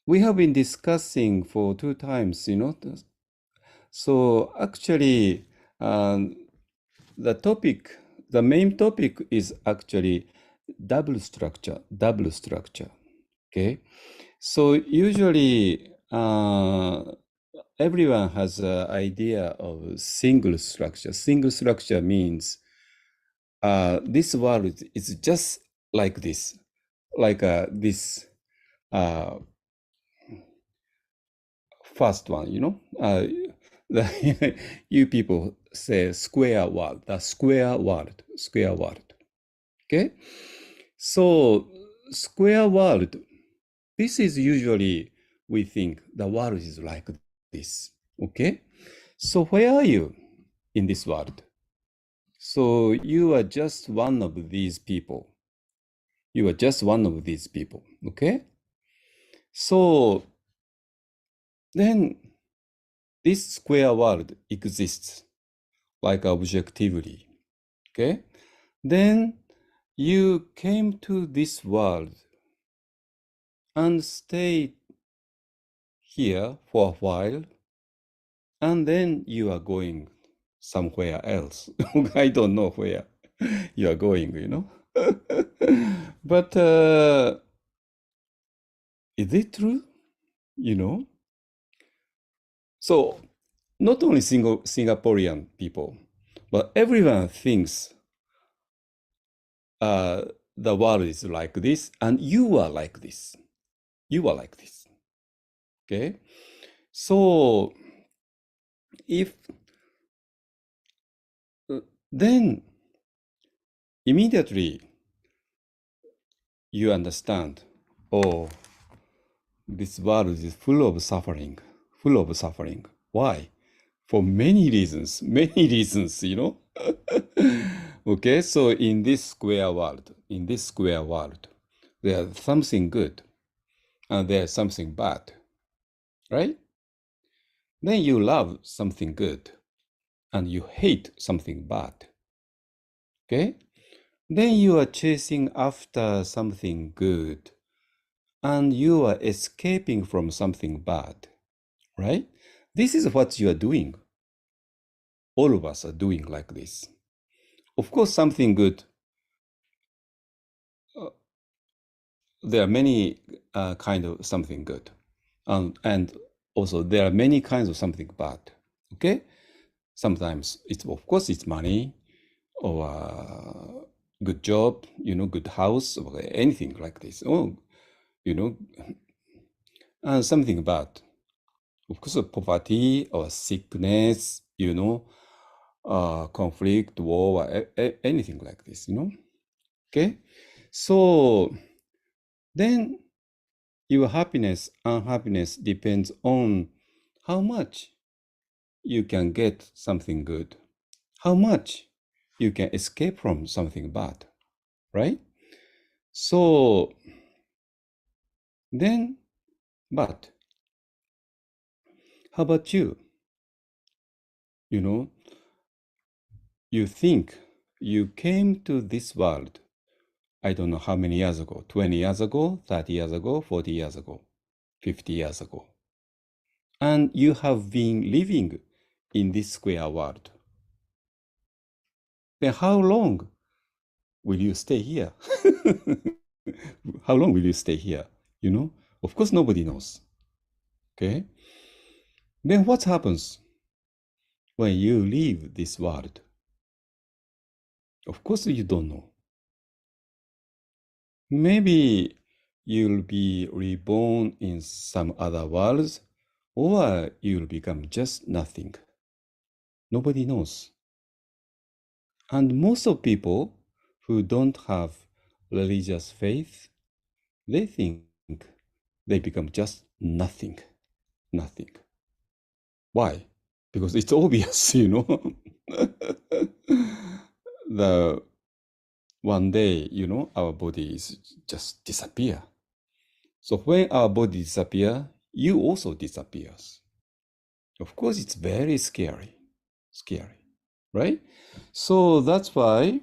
we have been discussing for 2 times, So actually, the topic, the main topic is actually double structure. Okay. So usually, everyone has an idea of single structure. Single structure means this world is just like this, like this uh, first one, you people say square world, the square world. Okay. So square world, this is usually we think the world is like this. Okay. So where are you in this world? So you are just one of these people. You are just one of these people. Okay. So then this square world exists like objectively. Okay. Then you came to this world and stayed here for a while, and then you are going somewhere else. I don't know where you are going. But is it true? You know? So not only single Singaporean people, but everyone thinks uh, the world is like this, and you are like this. You are like this. Okay? So if then immediately you understand, oh, this world is full of suffering, full of suffering. Why? For many reasons. Okay, so in this square world, there's something good and there's something bad, right? Then you love something good and you hate something bad. Okay? Then you are chasing after something good and you are escaping from something bad, right? This is what you are doing. All of us are doing like this. Of course, something good, uh, there are many kind of something good. And also there are many kinds of something bad. Okay? Sometimes of course, it's money or good job, good house or anything like this. Or, something bad. Of course, poverty or sickness, conflict, war, or anything like this. Okay? So then your happiness, unhappiness depends on how much you can get something good, how much you can escape from something bad, right? So then, but how about you? You think you came to this world, I don't know how many years ago, 20 years ago, 30 years ago, 40 years ago, 50 years ago. And you have been living in this square world. Then how long will you stay here? How long will you stay here? Of course, nobody knows. Okay. Then what happens when you leave this world? Of course, you don't know. Maybe you'll be reborn in some other worlds, or you'll become just nothing. Nobody knows. And most of people who don't have religious faith, they think they become just nothing. Nothing. Why? Because it's obvious, The one day, our bodies just disappear. So when our body disappear, you also disappears. Of course, it's very scary, right? So that's why,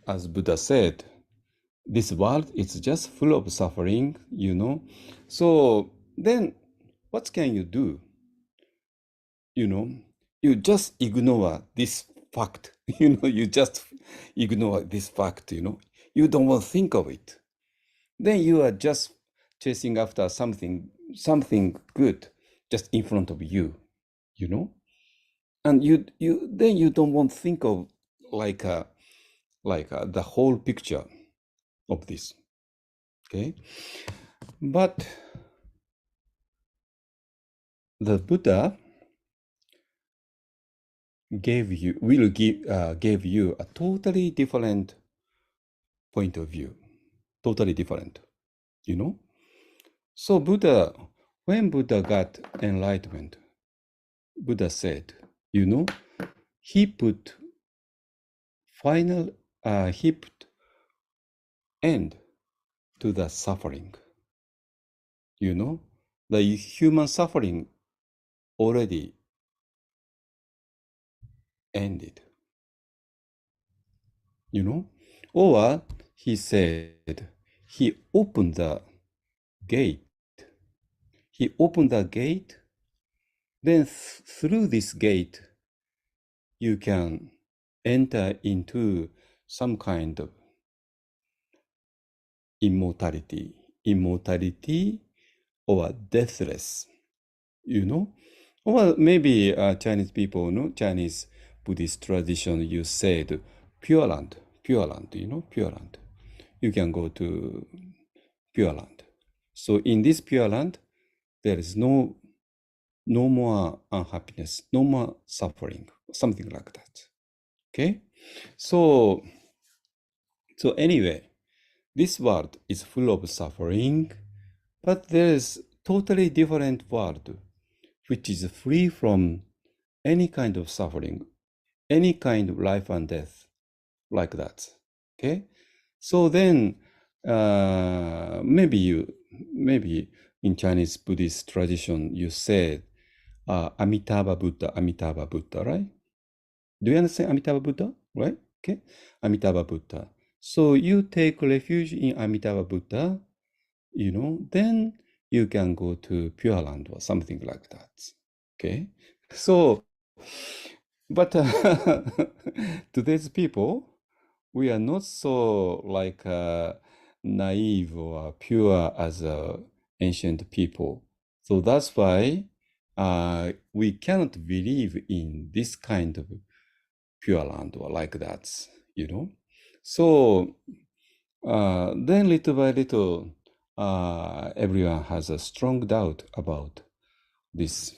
as Buddha said, this world is just full of suffering, So then what can you do? You just ignore this fact. You just ignore this fact, You don't want to think of it. Then you are just chasing after something good just in front of you, you know? And you don't want to think of like the whole picture of this. Okay? But the Buddha gave you a totally different point of view. Totally different, you know? So when Buddha got enlightenment, Buddha said, he put he put end to the suffering. The human suffering already ended. Or he said he opened the gate. He opened the gate, then through this gate, you can enter into some kind of immortality or deathless, Or maybe Chinese people, Chinese Buddhist tradition, you said Pure Land, Pure Land. You can go to Pure Land. So in this Pure Land, there is no more unhappiness, no more suffering, something like that. Okay? So anyway, this world is full of suffering, but there is totally different world which is free from any kind of suffering, any kind of life and death, like that. Okay? So then, maybe in Chinese Buddhist tradition, you said Amitabha Buddha, right? Do you understand Amitabha Buddha, right? Okay, Amitabha Buddha. So you take refuge in Amitabha Buddha, then you can go to Pure Land or something like that. Okay, so but today's people, we are not so like naive or pure as ancient people. So that's why we cannot believe in this kind of Pure Land or like that, So then little by little, everyone has a strong doubt about this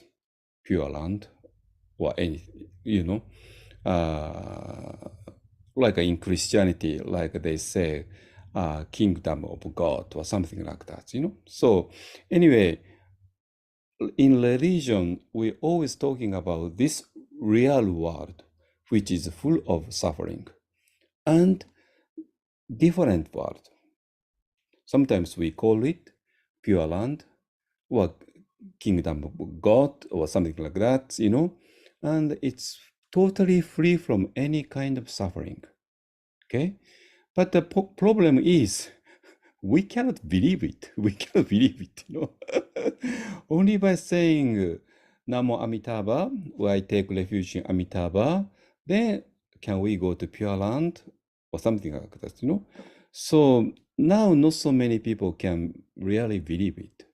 Pure Land or anything, like in Christianity, like they say, kingdom of God or something like that, So anyway, in religion, we're always talking about this real world, which is full of suffering, and different world. Sometimes we call it Pure Land or kingdom of God or something like that, and it's totally free from any kind of suffering. Okay? But the problem is we cannot believe it. We cannot believe it, Only by saying Namo Amitabha, or I take refuge in Amitabha, then can we go to Pure Land or something like that, So now not so many people can really believe it.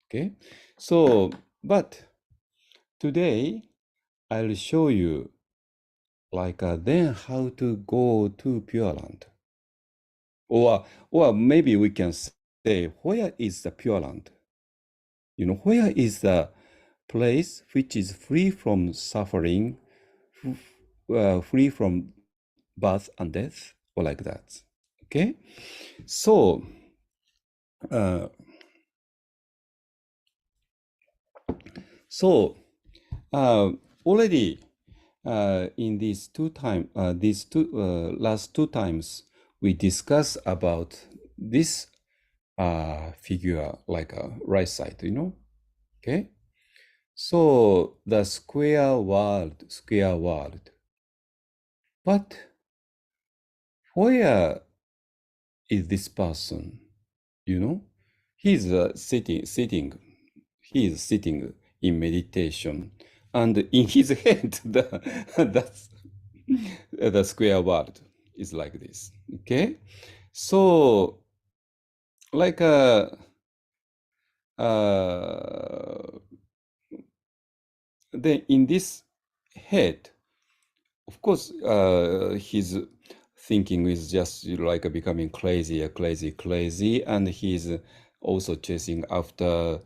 Okay? So, but today I'll show you then how to go to Pure Land. Or maybe we can say, where is the Pure Land? Where is the place which is free from suffering, free from birth and death, or like that. Okay? So, uh, so already in these last two times, we discuss about this figure like a right side, Okay? So the square world. But where is this person? You know, he's sitting. He is sitting in meditation, and in his head, that's the square world is like this. Okay, so like uh, then in this head, of course, his thinking is just like becoming crazy, and he's also chasing after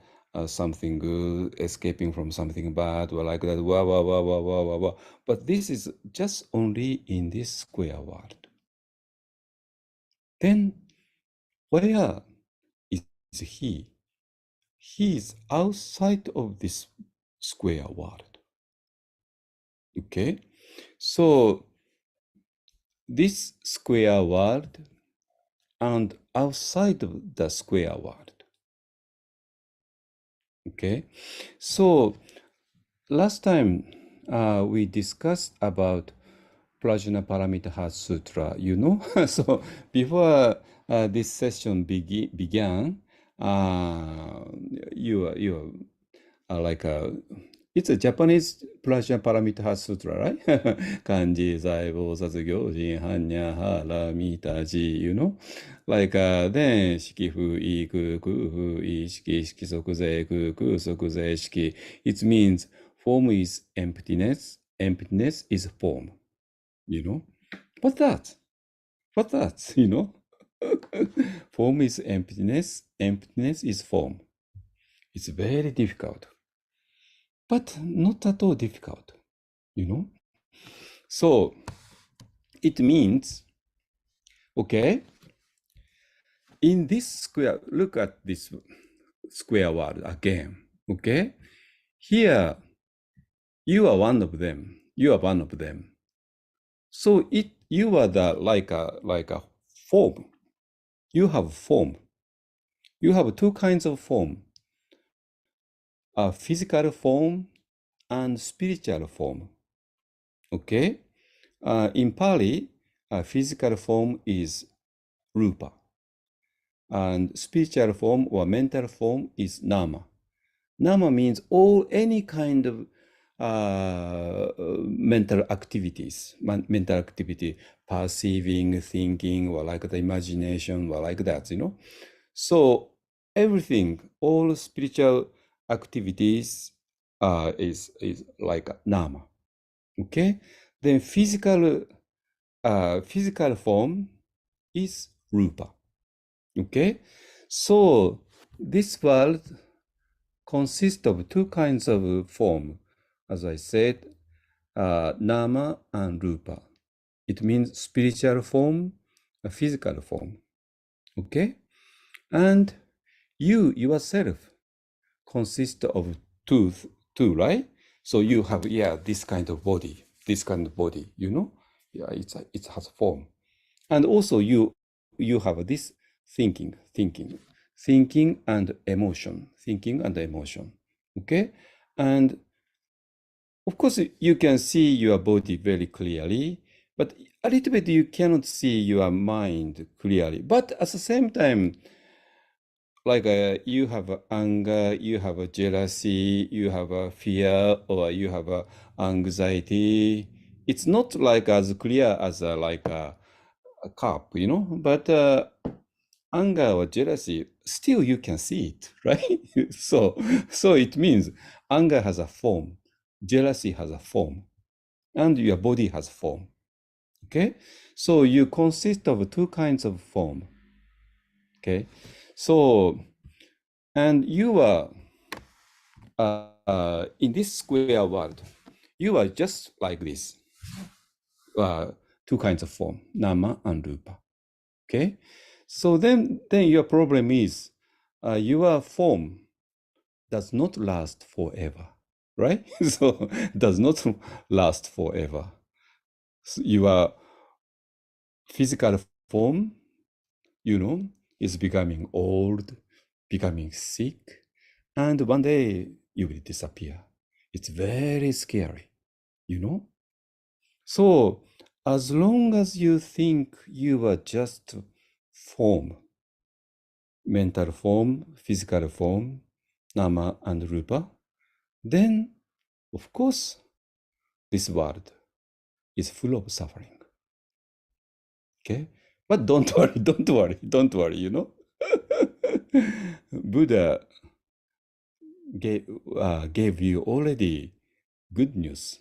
something good, escaping from something bad, or like that, wah, wah, wah, wah, wah, wah, wah. But this is just only in this square world. Then, where is he? He is outside of this square world. Okay? So, this square world and outside of the square world. Okay, so last time we discussed about Prajnaparamita Sutra, you know. So before this session began, you like it's a Japanese Prajnaparamita Sutra, right? Kanji, Zaibo, Satsugyojin, Hanya, Hara, Mitaji, you know? Like, then, Shiki, Fu, I, Ku, Ku, Fu, I, Shiki, Shiki, Sokuze, Ku, Ku, Sokuze, Shiki. It means form is emptiness, emptiness is form, you know? What's that? What's that, you know? Form is emptiness, emptiness is form. It's very difficult, but not at all difficult, you know? So it means, okay, in this square, look at this square world again, okay? Here, you are one of them. You are one of them. So you are the like a form. You have form. You have two kinds of form: a physical form and spiritual form. Okay. In Pali, a physical form is rupa, and spiritual form or mental form is nama. Nama means any kind of mental activities, mental activity, perceiving, thinking, or like the imagination, or like that, you know. So everything, all spiritual activities is like nama. Okay. Then physical form is rupa. Okay. So this world consists of two kinds of form, as I said, nama and rupa. It means spiritual form, a physical form. Okay? And you yourself consist of two, right? So you have, this kind of body, you know? Yeah, it has form. And also you have this thinking and emotion, okay? And of course you can see your body very clearly, but a little bit you cannot see your mind clearly. But at the same time, like you have anger, you have a jealousy, you have a fear, or you have a anxiety. It's not like as clear as like a cup, you know, but anger or jealousy, still you can see it, right? So it means anger has a form, jealousy has a form, and your body has form. Okay, so you consist of two kinds of form. Okay, so and you are in this square world, you are just like this, two kinds of form, nama and rupa. Okay, so then your problem is your form does not last forever, right? So does not last forever. So your physical form, you know, is becoming old, becoming sick, and one day you will disappear. It's very scary, you know? So as long as you think you are just form, mental form, physical form, nama and rupa, then, of course, this world is full of suffering. Okay? But don't worry, don't worry, don't worry, you know? Buddha gave you already good news.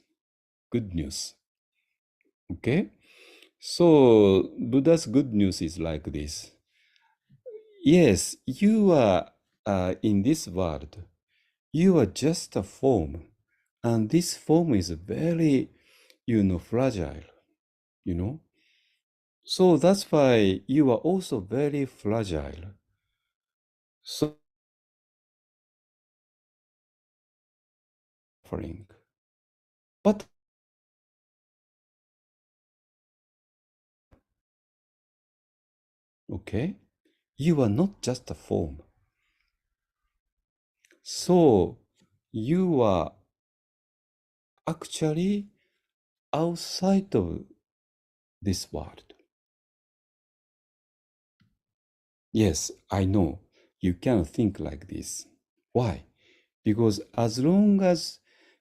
Good news. Okay? So, Buddha's good news is like this. Yes, you are in this world. You are just a form. And this form is very, fragile, you know? So that's why you are also very fragile. So, suffering. But, okay, you are not just a form. So, you are actually outside of this world. Yes, I know you can think like this. Why? Because as long as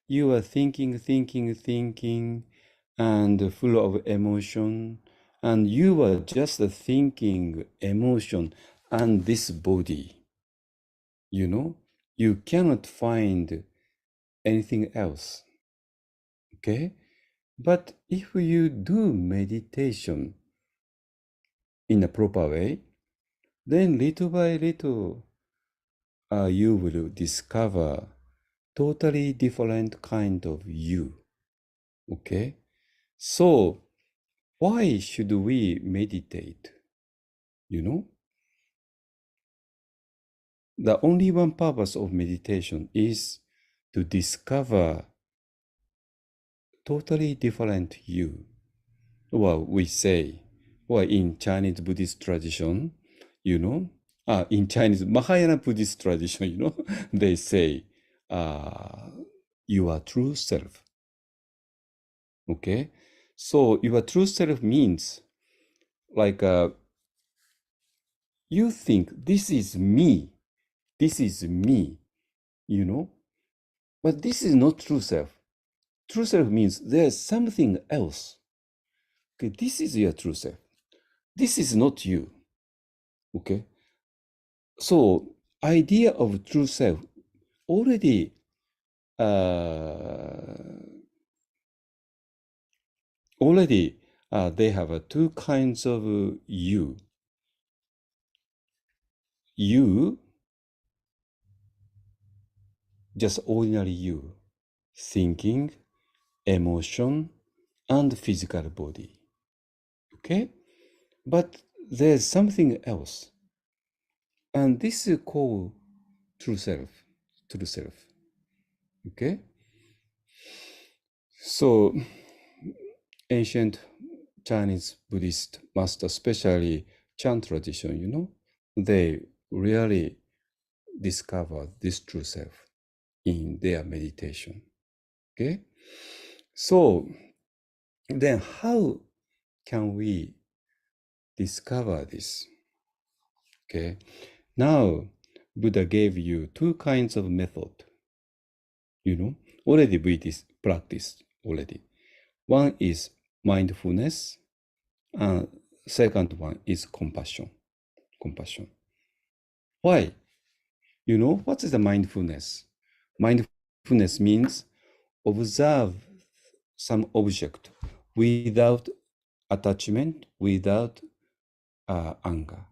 you are thinking, and full of emotion, and you are just thinking, emotion, and this body, you cannot find anything else. Okay? But if you do meditation in a proper way, then little by little, you will discover totally different kind of you. Okay? So, why should we meditate? The only one purpose of meditation is to discover totally different you. Well, we say, or in Chinese Buddhist tradition, in Chinese Mahayana Buddhist tradition, they say, your true self. Okay? So your true self means like you think this is me, but this is not true self. True self means there's something else. Okay, this is your true self. This is not you. Okay? So idea of true self already they have two kinds of you. You, just ordinary you, thinking, emotion, and physical body. Okay? But there's something else. And this is called true self. True self. Okay? So, ancient Chinese Buddhist master, especially Chan tradition, they really discover this true self in their meditation. Okay? So, then how can we discover this? Okay? Now, Buddha gave you two kinds of method. Already we practiced already. One is mindfulness, and second one is compassion. Compassion. Why? What is the mindfulness? Mindfulness means observe some object without attachment, without anger.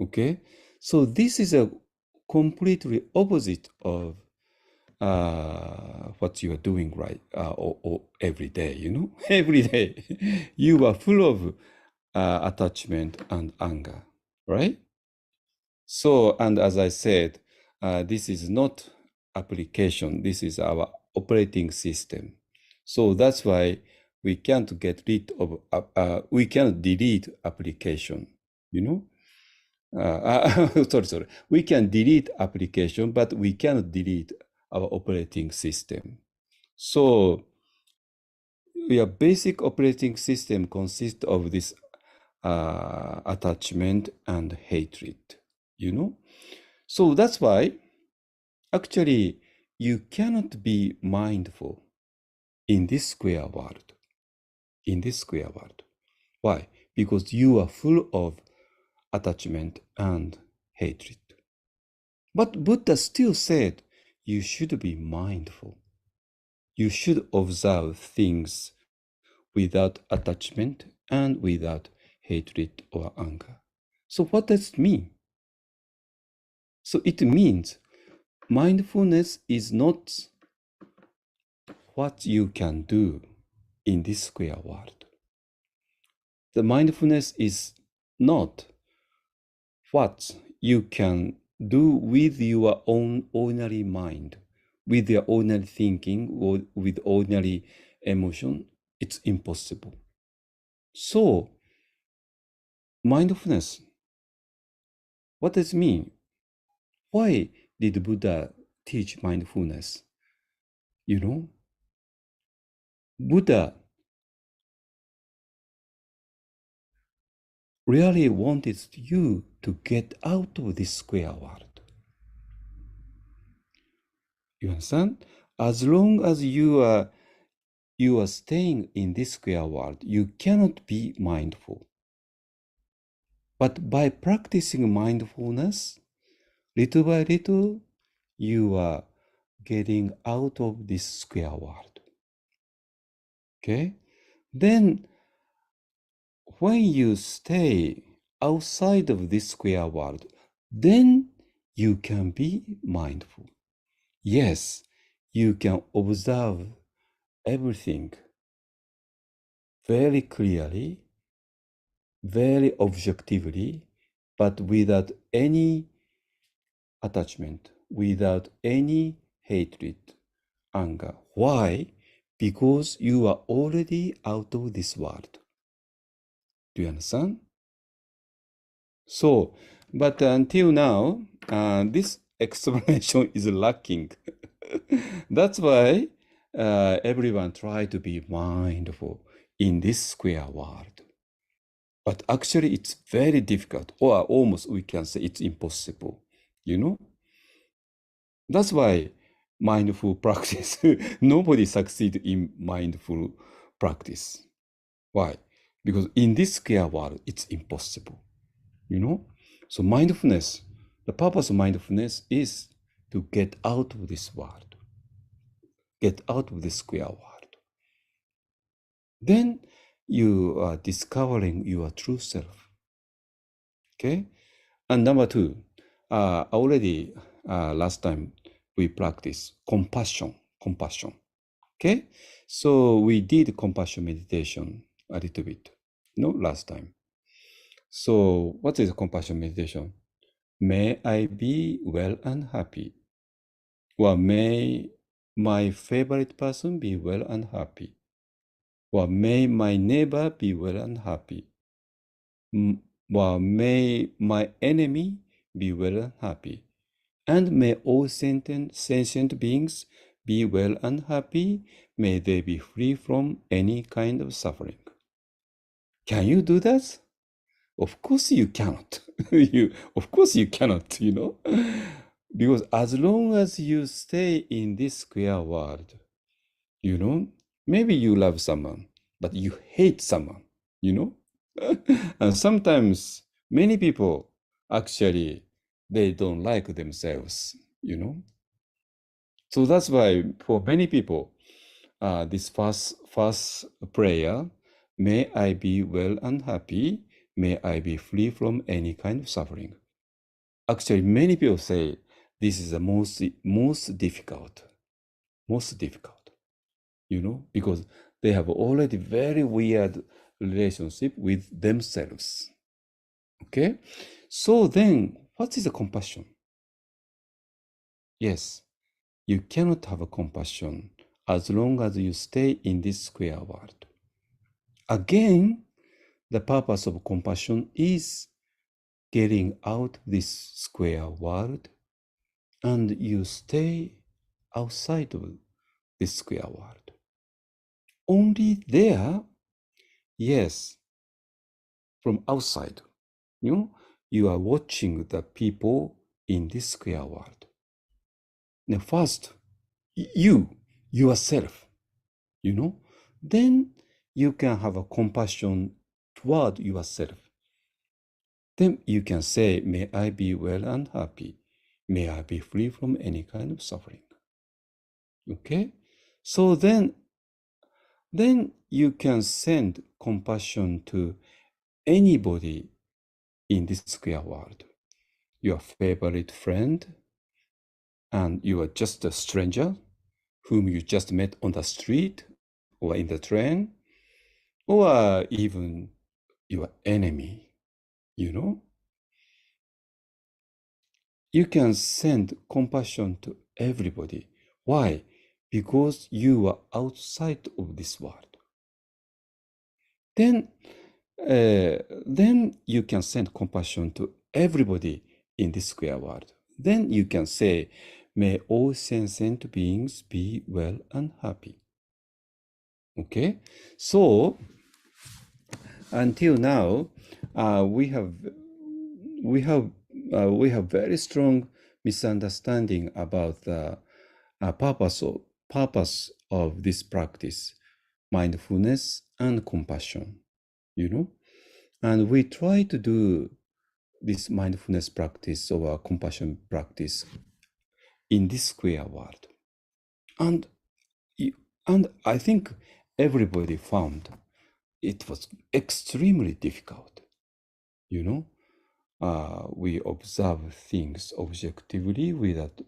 Okay? So this is a completely opposite of what you are doing right or every day, every day you are full of attachment and anger, right? So, and as I said, this is not application, this is our operating system. So that's why we can't get rid of we can't delete application, sorry. We can delete application, but we cannot delete our operating system. So your basic operating system consists of this attachment and hatred, you know? So that's why actually you cannot be mindful in this square world. In this square world. Why? Because you are full of attachment and hatred. But Buddha still said you should be mindful. You should observe things without attachment and without hatred or anger. So what does it mean? So it means mindfulness is not what you can do in this square world. The mindfulness is not what you can do with your own ordinary mind, with your ordinary thinking or with ordinary emotion. It's impossible. So, mindfulness, what does it mean? Why did Buddha teach mindfulness? You know, Buddha really wanted you to get out of this square world. You understand? As long as you are staying in this square world, you cannot be mindful. But by practicing mindfulness, little by little, you are getting out of this square world. Okay? Then, when you stay outside of this square world, then you can be mindful. Yes, you can observe everything very clearly, very objectively, but without any attachment, without any hatred, anger. Why? Because you are already out of this world. Do you understand? So, but until now, this explanation is lacking. That's why everyone try to be mindful in this square world. But actually, it's very difficult, or almost we can say it's impossible. You know? That's why mindful practice, nobody succeed in mindful practice. Why? Because in this square world, it's impossible. You know? So mindfulness, the purpose of mindfulness is to get out of this world, get out of this square world. Then you are discovering your true self. Okay? And number two, already last time we practiced compassion. Okay? So we did compassion meditation a little bit, last time. So what is compassion meditation? May I be well and happy. Or may my favorite person be well and happy. Or may my neighbor be well and happy. Or may my enemy be well and happy. And may all sentient beings be well and happy. May they be free from any kind of suffering. Can you do that? Of course you cannot. Of course you cannot, Because as long as you stay in this square world, maybe you love someone, but you hate someone, And sometimes many people actually, they don't like themselves, So that's why for many people, this first prayer, may I be well and happy, may I be free from any kind of suffering. Actually, many people say this is the most difficult, because they have already very weird relationship with themselves. Okay? So then, what is a compassion? Yes, you cannot have a compassion as long as you stay in this square world. Again, the purpose of compassion is getting out this square world, and you stay outside of this square world. Only there, yes, from outside. You are watching the people in this square world. Now, first, yourself, then you can have a compassion toward yourself. Then you can say, may I be well and happy. May I be free from any kind of suffering. Okay? So then you can send compassion to anybody in this square world. Your favorite friend, and you are just a stranger whom you just met on the street or in the train, or even your enemy, you can send compassion to everybody. Why? Because you are outside of this world. Then you can send compassion to everybody in this square world. Then you can say, may all sentient beings be well and happy. Okay? So, until now, we have very strong misunderstanding about the purpose of this practice, mindfulness and compassion, and we try to do this mindfulness practice or compassion practice in this square world, and I think everybody found it was extremely difficult. We observe things objectively without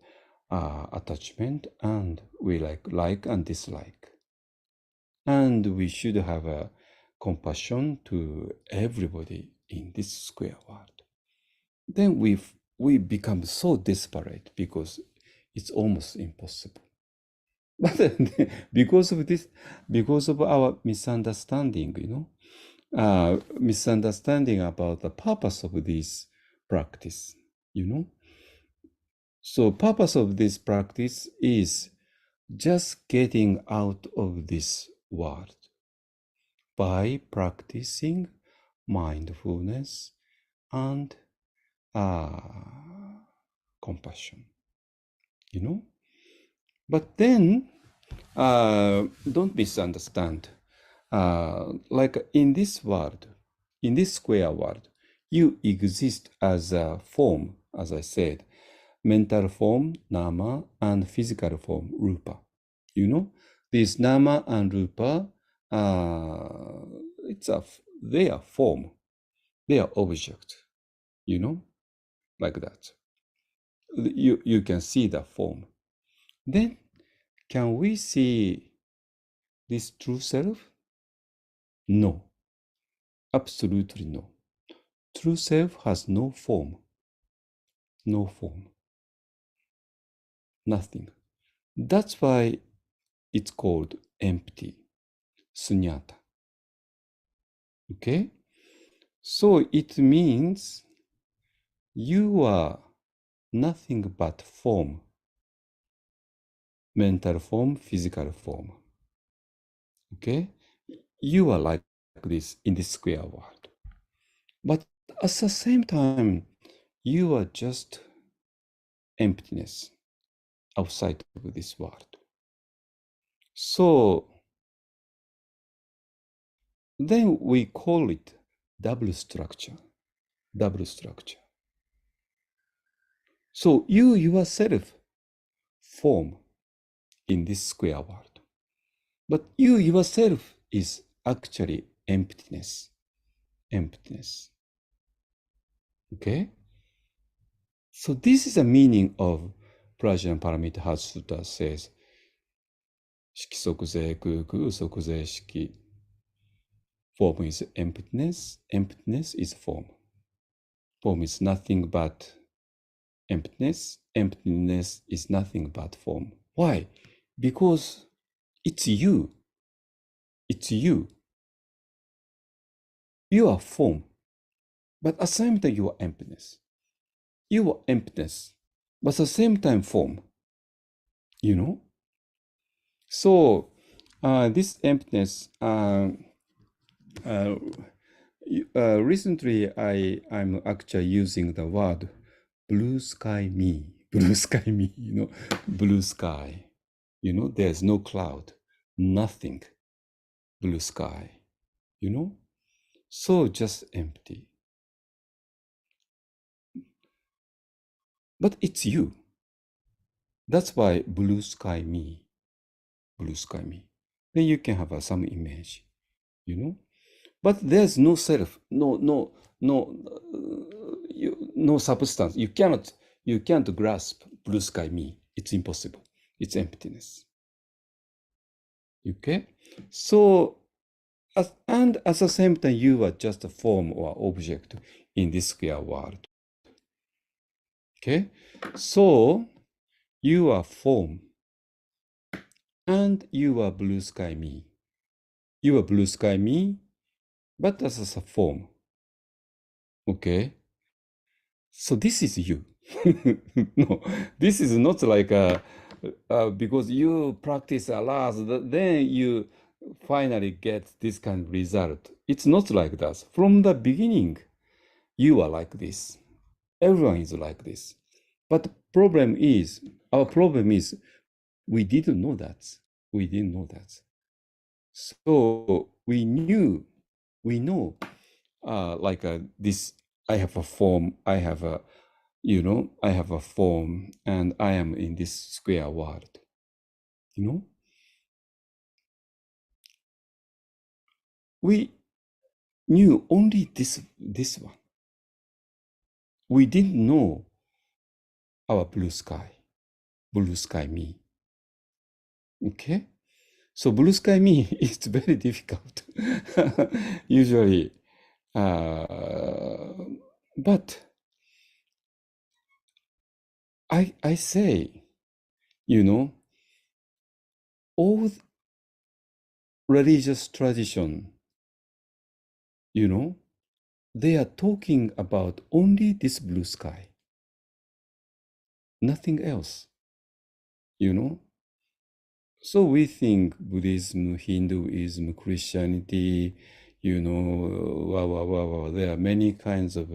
attachment, and we like and dislike. And we should have a compassion to everybody in this square world. Then we become so desperate because it's almost impossible. But because of our misunderstanding, misunderstanding about the purpose of this practice, So purpose of this practice is just getting out of this world by practicing mindfulness and compassion, But then, don't misunderstand. Like in this world, in this square world, you exist as a form, as I said, mental form, nama, and physical form, rupa. This nama and rupa, they are form, they are object, like that. You can see the form. Then, can we see this true self? No, absolutely no. True self has no form, nothing. That's why it's called empty, sunyata. Okay? So it means you are nothing but form, mental form, physical form. Okay? You are like this in this square world. But at the same time, you are just emptiness outside of this world. So then we call it double structure. So you yourself form in this square world. But you yourself is actually emptiness. Okay? So this is the meaning of Prajna Paramita Sutta says, Shiki sokuze kuku sokuze shiki. Form is emptiness. Emptiness is form. Form is nothing but emptiness. Emptiness is nothing but form. Why? Because it's you. It's you. You are form. But at the same time, you are emptiness. You are emptiness. But at the same time, form. So this emptiness, recently I'm actually using the word blue sky me, blue sky me, blue sky. There's no cloud, nothing, blue sky, so just empty. But it's you. That's why blue sky me, blue sky me. Then you can have some image, But there's no self, no substance. You can't grasp blue sky me. It's impossible. It's emptiness. Okay? So, and at the same time, you are just a form or object in this square world. Okay? So, you are form and you are blue sky me. You are blue sky me, but as a form. Okay? So this is you. No, this is not like because you practice a lot, then you finally get this kind of result. It's not like that. From the beginning, you are like this. Everyone is like this. But our problem is, we didn't know that. We didn't know that. So we know, like this, I have a form, I have a form, and I am in this square world. We knew only this one. We didn't know our blue sky me. Okay? So blue sky me is very difficult. Usually. But I say, all religious tradition, they are talking about only this blue sky, nothing else, So we think Buddhism, Hinduism, Christianity, there are many kinds of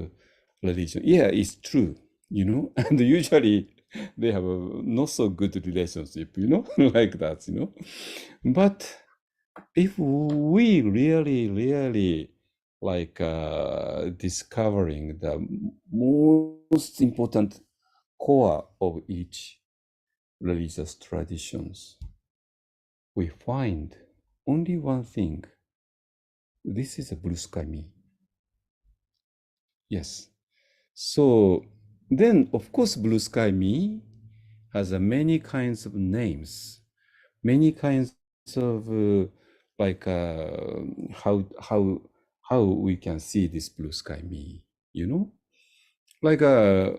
religion. Yeah, it's true, and usually they have a not so good relationship, like that, But if we really like discovering the most important core of each religious traditions, we find only one thing. This is a blue sky me. Yes. So then, of course, blue sky me has many kinds of names, many kinds of like how we can see this blue sky me, like a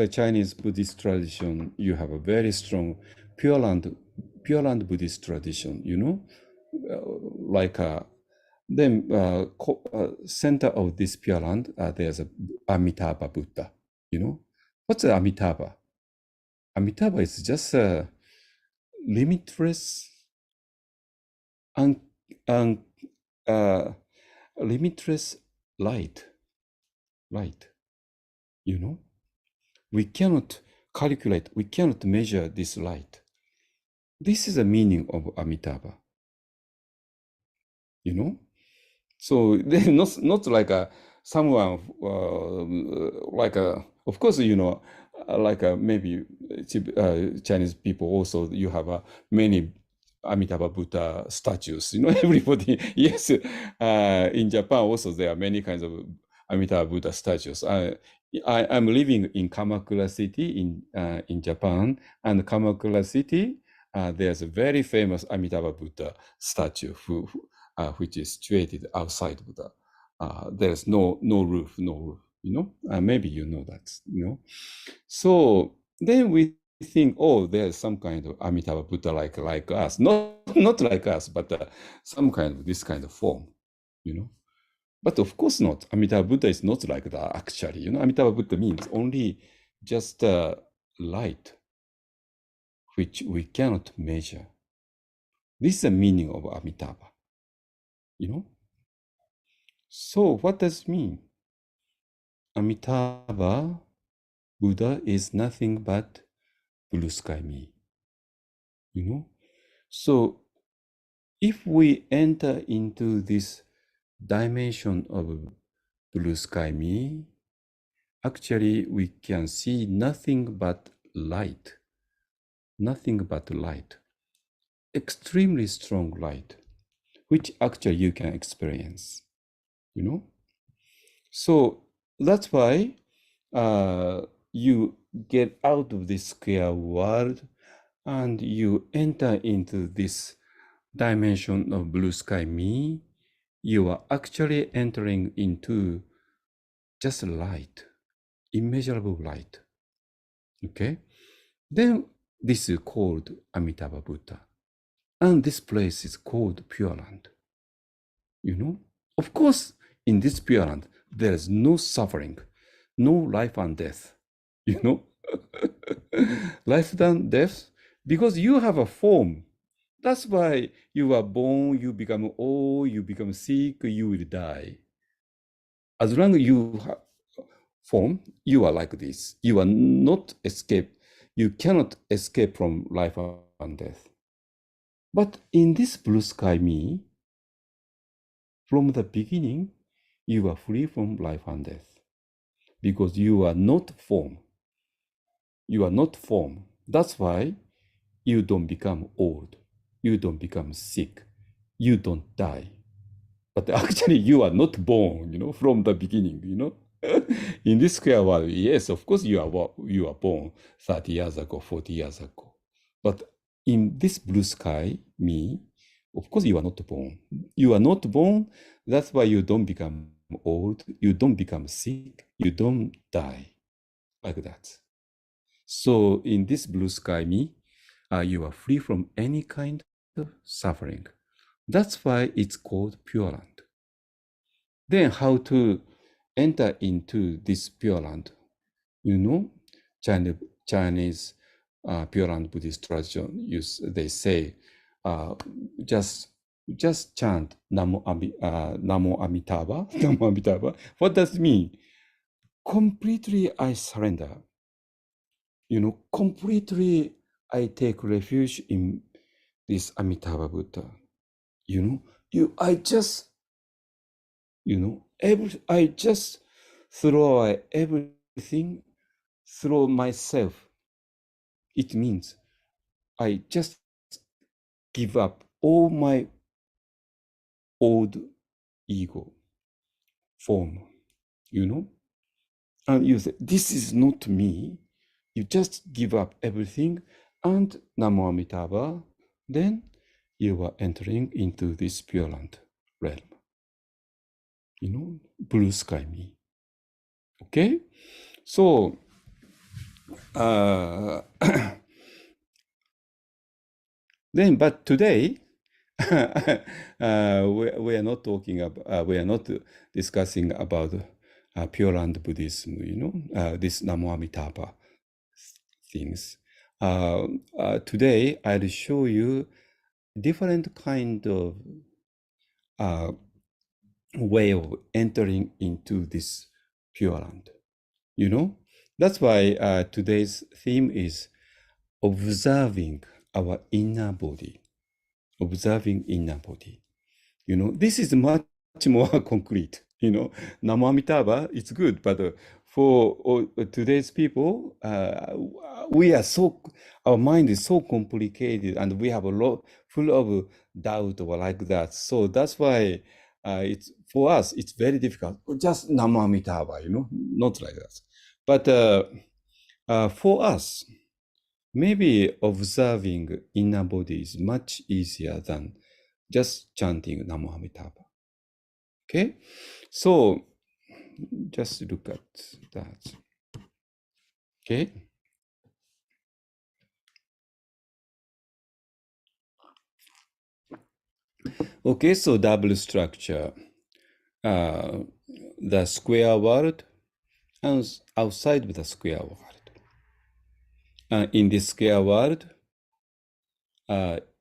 Chinese Buddhist tradition. You have a very strong Pure Land Buddhist tradition, like then center of this Pure Land, there's a Amitabha Buddha. What's Amitabha? Amitabha is just a limitless and limitless light. We cannot calculate, we cannot measure this light. This is the meaning of Amitabha. So then not like someone like of course like maybe Chinese people also, you have many Amitabha Buddha statues. Everybody. Yes, in Japan also there are many kinds of Amitabha Buddha statues. I'm living in Kamakura city in Japan, and Kamakura city there's a very famous Amitabha Buddha statue which is situated outside Buddha. There's no roof, maybe you know that, So then we think, oh, there's some kind of Amitabha Buddha like us, not like us, but some kind of this kind of form, But of course not. Amitabha Buddha is not like that actually. Amitabha Buddha means only just light, which we cannot measure. This is the meaning of Amitabha, So what does it mean? Amitabha Buddha is nothing but blue sky me. So if we enter into this dimension of blue sky me, actually we can see nothing but light, extremely strong light, which actually you can experience, So that's why you get out of this square world and you enter into this dimension of blue sky me. You are actually entering into just light, immeasurable light. Okay? Then this is called Amitabha Buddha. And this place is called Pure Land. Of course, in this Pure Land, there is no suffering, no life and death. Life and death, because you have a form. That's why you are born, you become old, you become sick, you will die. As long as you have form, you are like this. You are not escape. You cannot escape from life and death. But in this blue sky me, from the beginning, you are free from life and death. Because you are not form. You are not form. That's why you don't become old. You don't become sick. You don't die. But actually, you are not born, from the beginning, In this square world, yes, of course, you are born 30 years ago, 40 years ago. But in this blue sky, me, of course, you are not born. You are not born. That's why you don't become old. You don't become sick. You don't die like that. So in this blue sky, me, you are free from any kind of suffering. That's why it's called Pure Land. Then how to enter into this Pure Land? Chinese Pure Land Buddhist tradition they say just chant Namo Amitabha. Namo Amitabha. What does it mean? Completely I surrender. Completely I take refuge in this Amitabha Buddha. I just I just throw away everything, throw myself. It means I just give up all my old ego form, and you say, this is not me. You just give up everything and Namo Amitabha, then you are entering into this Pure Land realm. Blue sky me. Okay? So, then, but today, we are not talking about, we are not discussing about Pure Land Buddhism, this Namo Amitabha things. Today, I'll show you different kind of way of entering into this Pure Land. That's why today's theme is observing our inner body. Observing inner body. This is much more concrete. Namo Amitabha, it's good, but for today's people, our mind is so complicated and we have a lot full of doubt or like that. So that's why for us, it's very difficult. Just Namo Amitabha, not like that. But for us, maybe observing inner body is much easier than just chanting Namo Amitabha. Okay? So just look at that. Okay? Okay, so double structure. The square world and outside of the square world. In this square world,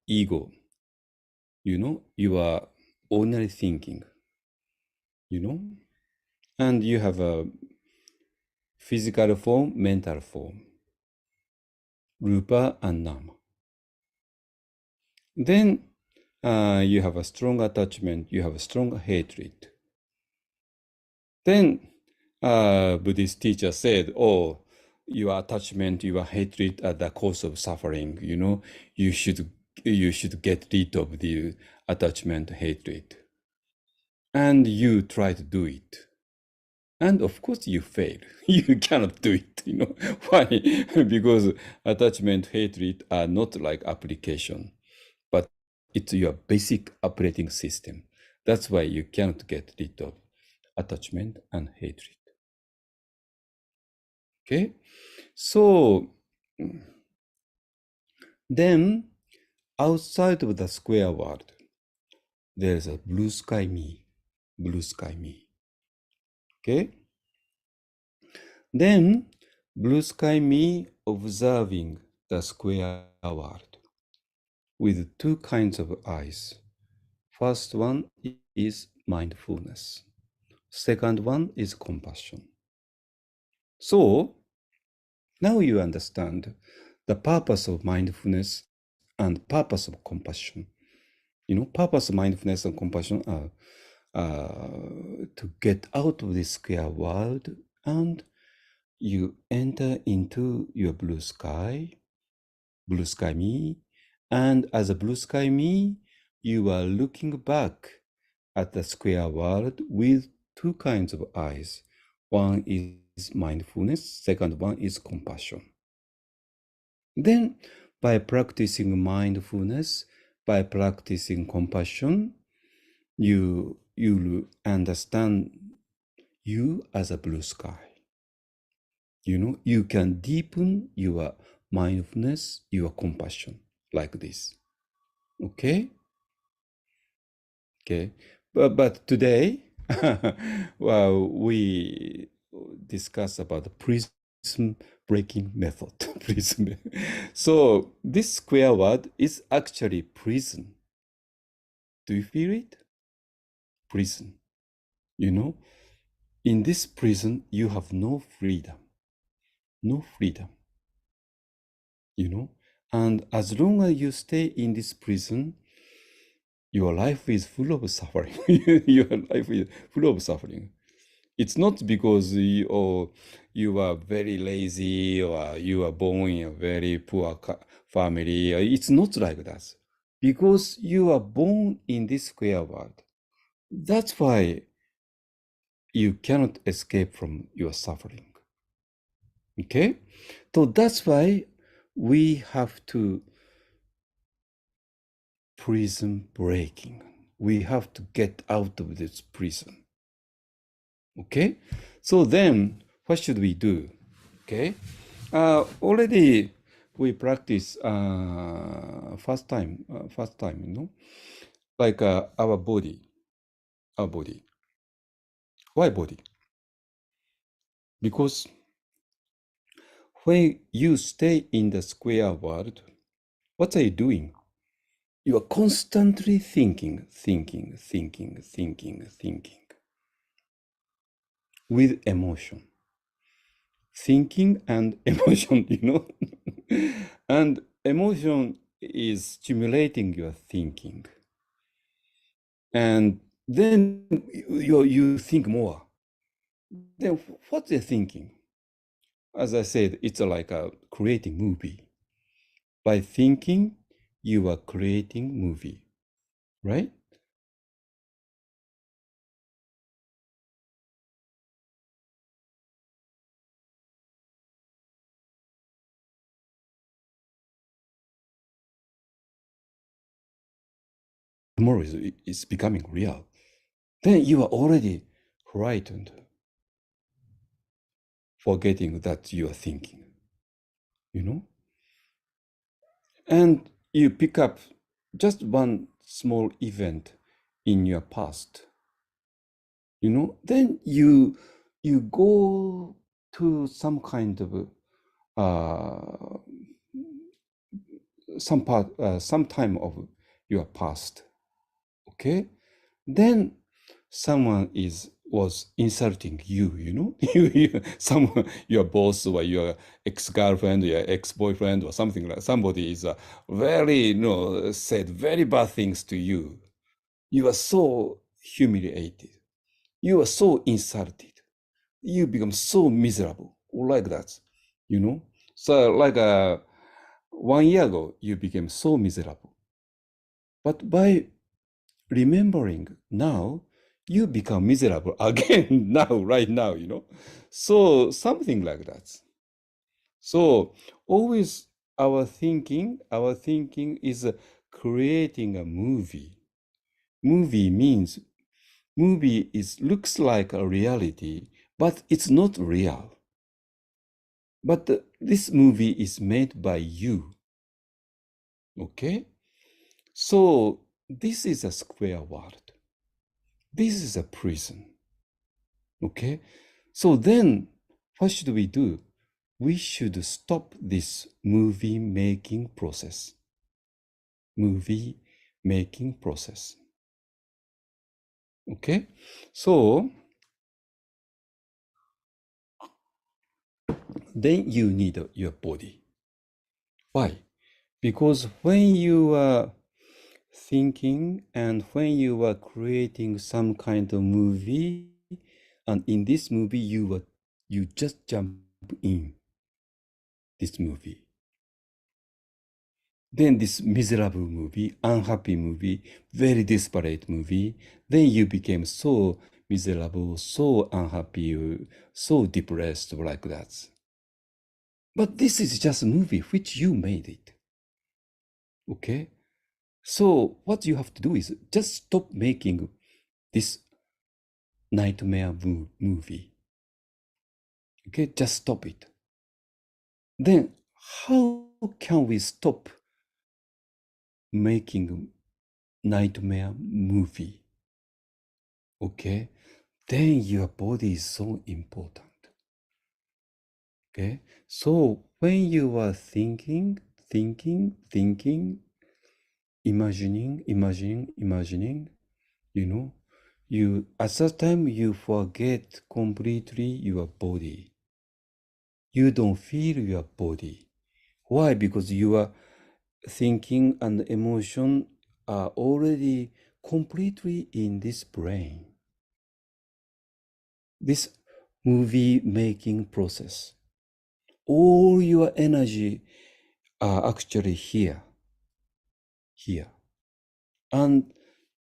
ego, your ordinary thinking, you know, and you have a physical form, mental form, rupa and nama. Then you have a strong attachment, you have a strong hatred. Then Buddhist teacher said, oh, your attachment, your hatred are the cause of suffering. You know, you should get rid of the attachment, hatred. And you try to do it. And of course you fail. You cannot do it, you know. Why? Because attachment, hatred are not like application, but it's your basic operating system. That's why you cannot get rid of attachment and hatred. Okay? So then outside of the square world, there's a blue sky me. Blue sky me. Okay? Then blue sky me observing the square world with two kinds of eyes. First one is mindfulness. Second one is compassion. So now you understand the purpose of mindfulness and purpose of compassion. You know, purpose of mindfulness and compassion are to get out of this square world and you enter into your blue sky me, and as a blue sky me, you are looking back at the square world with two kinds of eyes. One is mindfulness, second one is compassion. Then, by practicing mindfulness, by practicing compassion, you understand you as a blue sky. You know, you can deepen your mindfulness, your compassion, like this. Okay? Okay. But today, well, we discuss about the prism breaking method. Prism. So this square word is actually prison. Do you feel it? Prison. You know, in this prison, you have no freedom. No freedom. You know, and as long as you stay in this prison, your life is full of suffering. Your life is full of suffering. It's not because you are very lazy or you are born in a very poor family. It's not like that. Because you are born in this square world. That's why you cannot escape from your suffering. Okay? So that's why we have to prison breaking. We have to get out of this prison. Okay? So then, what should we do? Okay? Already we practice first time, you know, like our body. Why body? Because when you stay in the square world, what are you doing? You are constantly thinking with emotion. Thinking and emotion, you know. And emotion is stimulating your thinking. And then you think more. Then what's the thinking? As I said, it's like a creating movie. By thinking, you are creating movie, right? Tomorrow is becoming real. Then you are already frightened, forgetting that you are thinking, you know? And you pick up just one small event in your past, you know, then you go to some kind of some time of your past. Okay, then someone is was insulting you, you know, your boss or your ex-girlfriend, your ex-boyfriend or something like somebody is very, said very bad things to you. You are so humiliated. You are so insulted. You become so miserable, like that, you know. So like 1 year ago, you became so miserable. But by remembering now, you become miserable again now, right now, you know. So something like that. So always our thinking is creating a movie. Movie is looks like a reality, but it's not real. But this movie is made by you. Okay? So this is a square world. This is a prison. Okay? So then, what should we do? We should stop this movie making process. Movie making process. Okay? So then you need your body. Why? Because when you are thinking and when you are creating some kind of movie, and in this movie you just jump in this movie. Then this miserable movie, unhappy movie, very desperate movie, then you became so miserable, so unhappy, so depressed like that. But this is just a movie which you made it. Okay? So what you have to do is just stop making this nightmare movie. Okay? Just stop it. Then how can we stop making nightmare movie? Okay? Then your body is so important. Okay? So when you are thinking, imagining, you at that time you forget completely your body. You don't feel your body. Why? Because your thinking and emotion are already completely in this brain. This movie making process. All your energy are actually here. And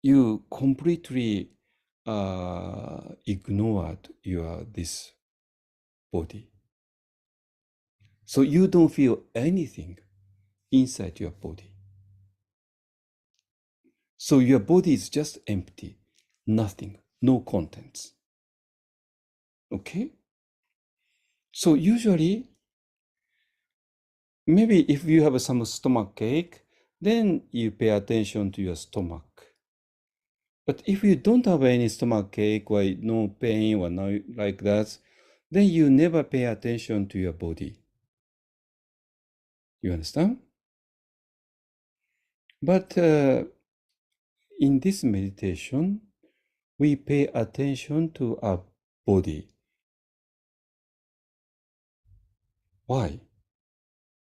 you completely ignored this body. So you don't feel anything inside your body. So your body is just empty, nothing, no contents. Okay? So usually, maybe if you have some stomach ache, then you pay attention to your stomach. But if you don't have any stomach ache or no pain or no like that, then you never pay attention to your body. You understand? But in this meditation, we pay attention to our body. Why?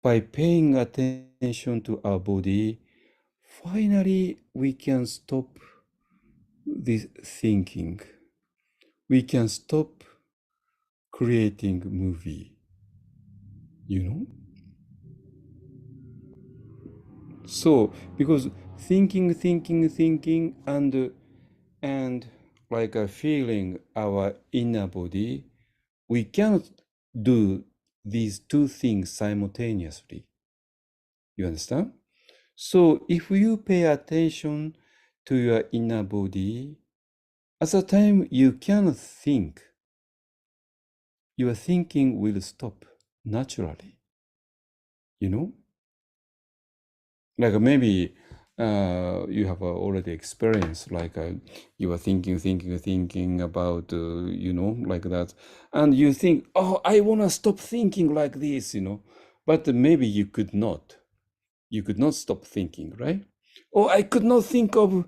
By paying attention to our body, finally we can stop this thinking. We can stop creating movie. So because thinking, and like a feeling our inner body, we cannot do these two things simultaneously. You understand? So if you pay attention to your inner body, at the time you cannot think. Your thinking will stop naturally. Like maybe you have already experienced like you are thinking about like that, and you think, oh, I want to stop thinking like this, but maybe you could not stop thinking, right? Or I could not think of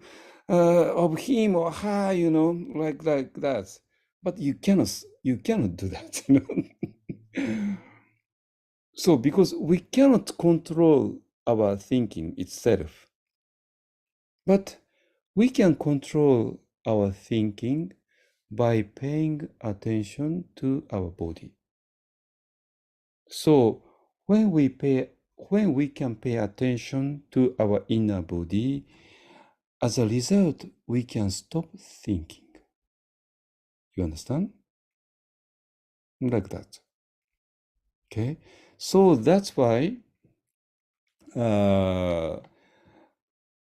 him or her, like that. But you cannot do that, you know. So because we cannot control our thinking itself, but we can control our thinking by paying attention to our body. So when we can pay attention to our inner body, as a result, we can stop thinking. You understand? Like that. Okay. So that's why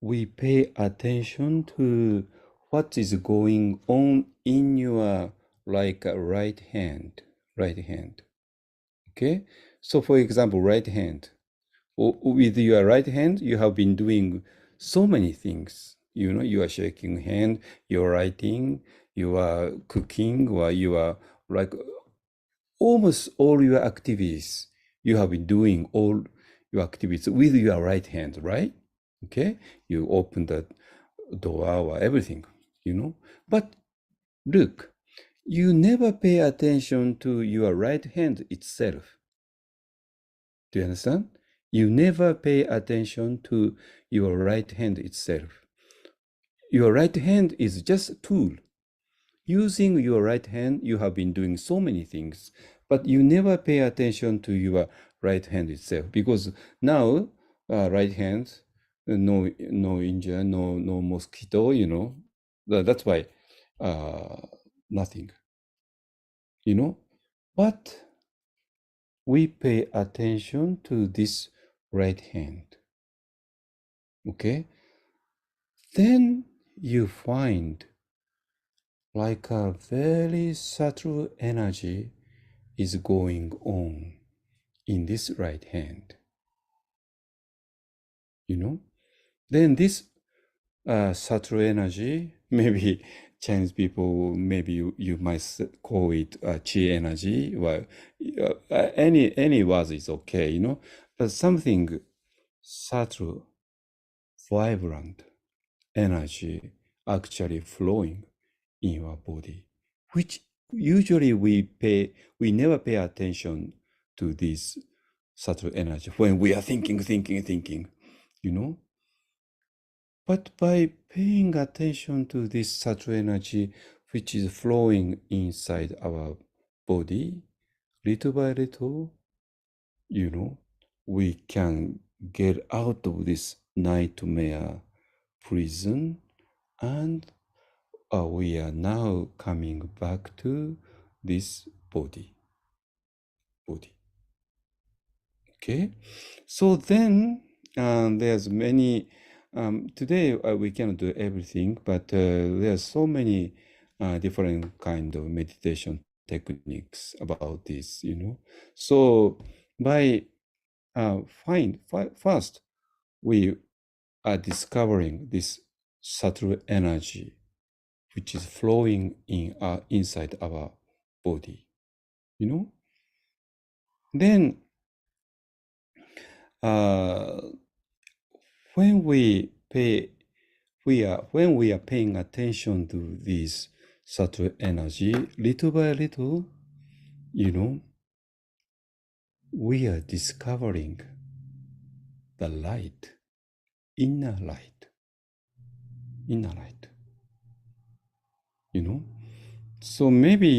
we pay attention to what is going on in your right hand. Right hand. Okay. So for example, right hand. With your right hand, you have been doing so many things. You know, you are shaking hand, you're writing, you are cooking, or you are like almost all your activities. You have been doing all your activities with your right hand, right? Okay, you open the door or everything, you know. But look, you never pay attention to your right hand itself. Do you understand? You never pay attention to your right hand itself. Your right hand is just a tool. Using your right hand, you have been doing so many things, but you never pay attention to your right hand itself because now, right hand, no injury, no mosquito, you know. That's why nothing, you know. But we pay attention to this right hand, okay? Then you find like a very subtle energy is going on in this right hand, you know. Then this subtle energy, maybe Chinese people, maybe you might call it chi energy. Well, any word is okay, you know. But something subtle, vibrant energy actually flowing in your body, which usually we never pay attention to this subtle energy when we are thinking, you know. But by paying attention to this subtle energy which is flowing inside our body, little by little, you know, we can get out of this nightmare prison, and we are now coming back to this body. Okay, so then there's many. Today we cannot do everything, but there's so many different kind of meditation techniques about this. You know, so by first we are discovering this subtle energy which is flowing inside our body. You know, then uh, when when we are paying attention to this subtle energy, little by little, you know, we are discovering the light, inner light, inner light. You know, so maybe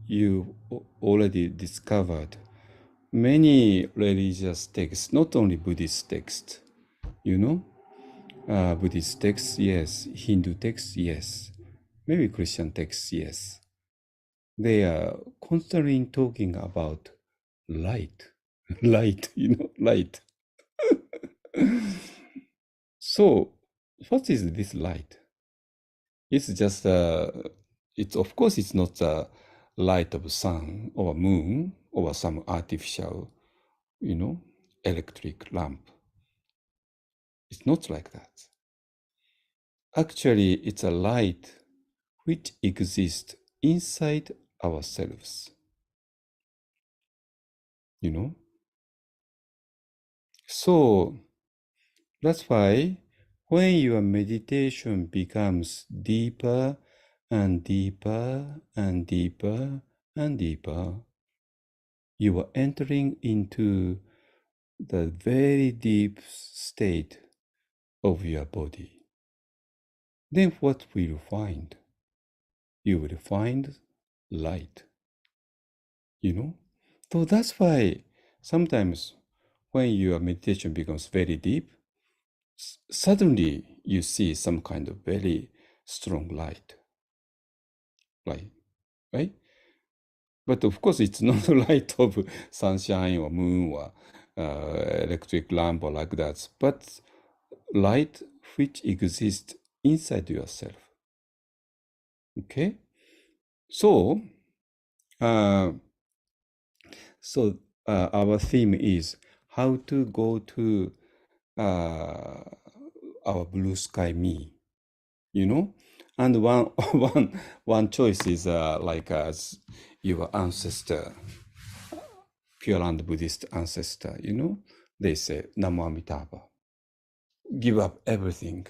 you already discovered many religious texts, not only Buddhist texts. You know, Buddhist texts, yes. Hindu texts, yes. Maybe Christian texts, yes. They are constantly talking about light, light, you know, light. So, what is this light? It's just it's of course it's not the light of sun or moon or some artificial, you know, electric lamp. It's not like that. Actually, it's a light which exists inside ourselves, you know. So that's why when your meditation becomes deeper and deeper and deeper and deeper. You are entering into the very deep state of your body. Then what will you find? You will find light. So that's why sometimes when your meditation becomes very deep, suddenly you see some kind of very strong light, right? But of course, it's not the light of sunshine or moon or electric lamp or like that, but light which exists inside yourself. Okay? So, uh, our theme is how to go to our blue sky me, And one choice is like as your ancestor, Pure Land Buddhist ancestor, they say Namo Amitabha. Give up everything,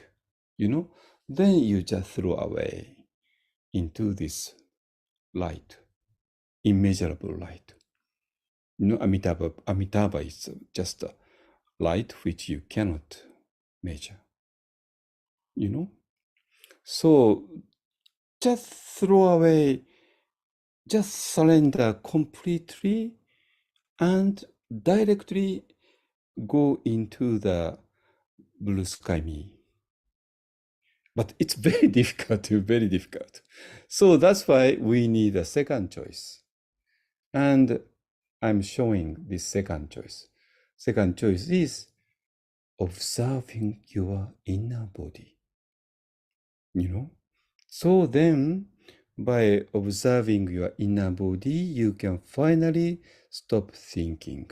Then you just throw away into this light, immeasurable light. Amitabha is just a light which you cannot measure, So just throw away, just surrender completely and directly go into the blue sky me. But it's very very difficult. So that's why we need a second choice. And I'm showing this second choice. Second choice is observing your inner body. So then, by observing your inner body, you can finally stop thinking.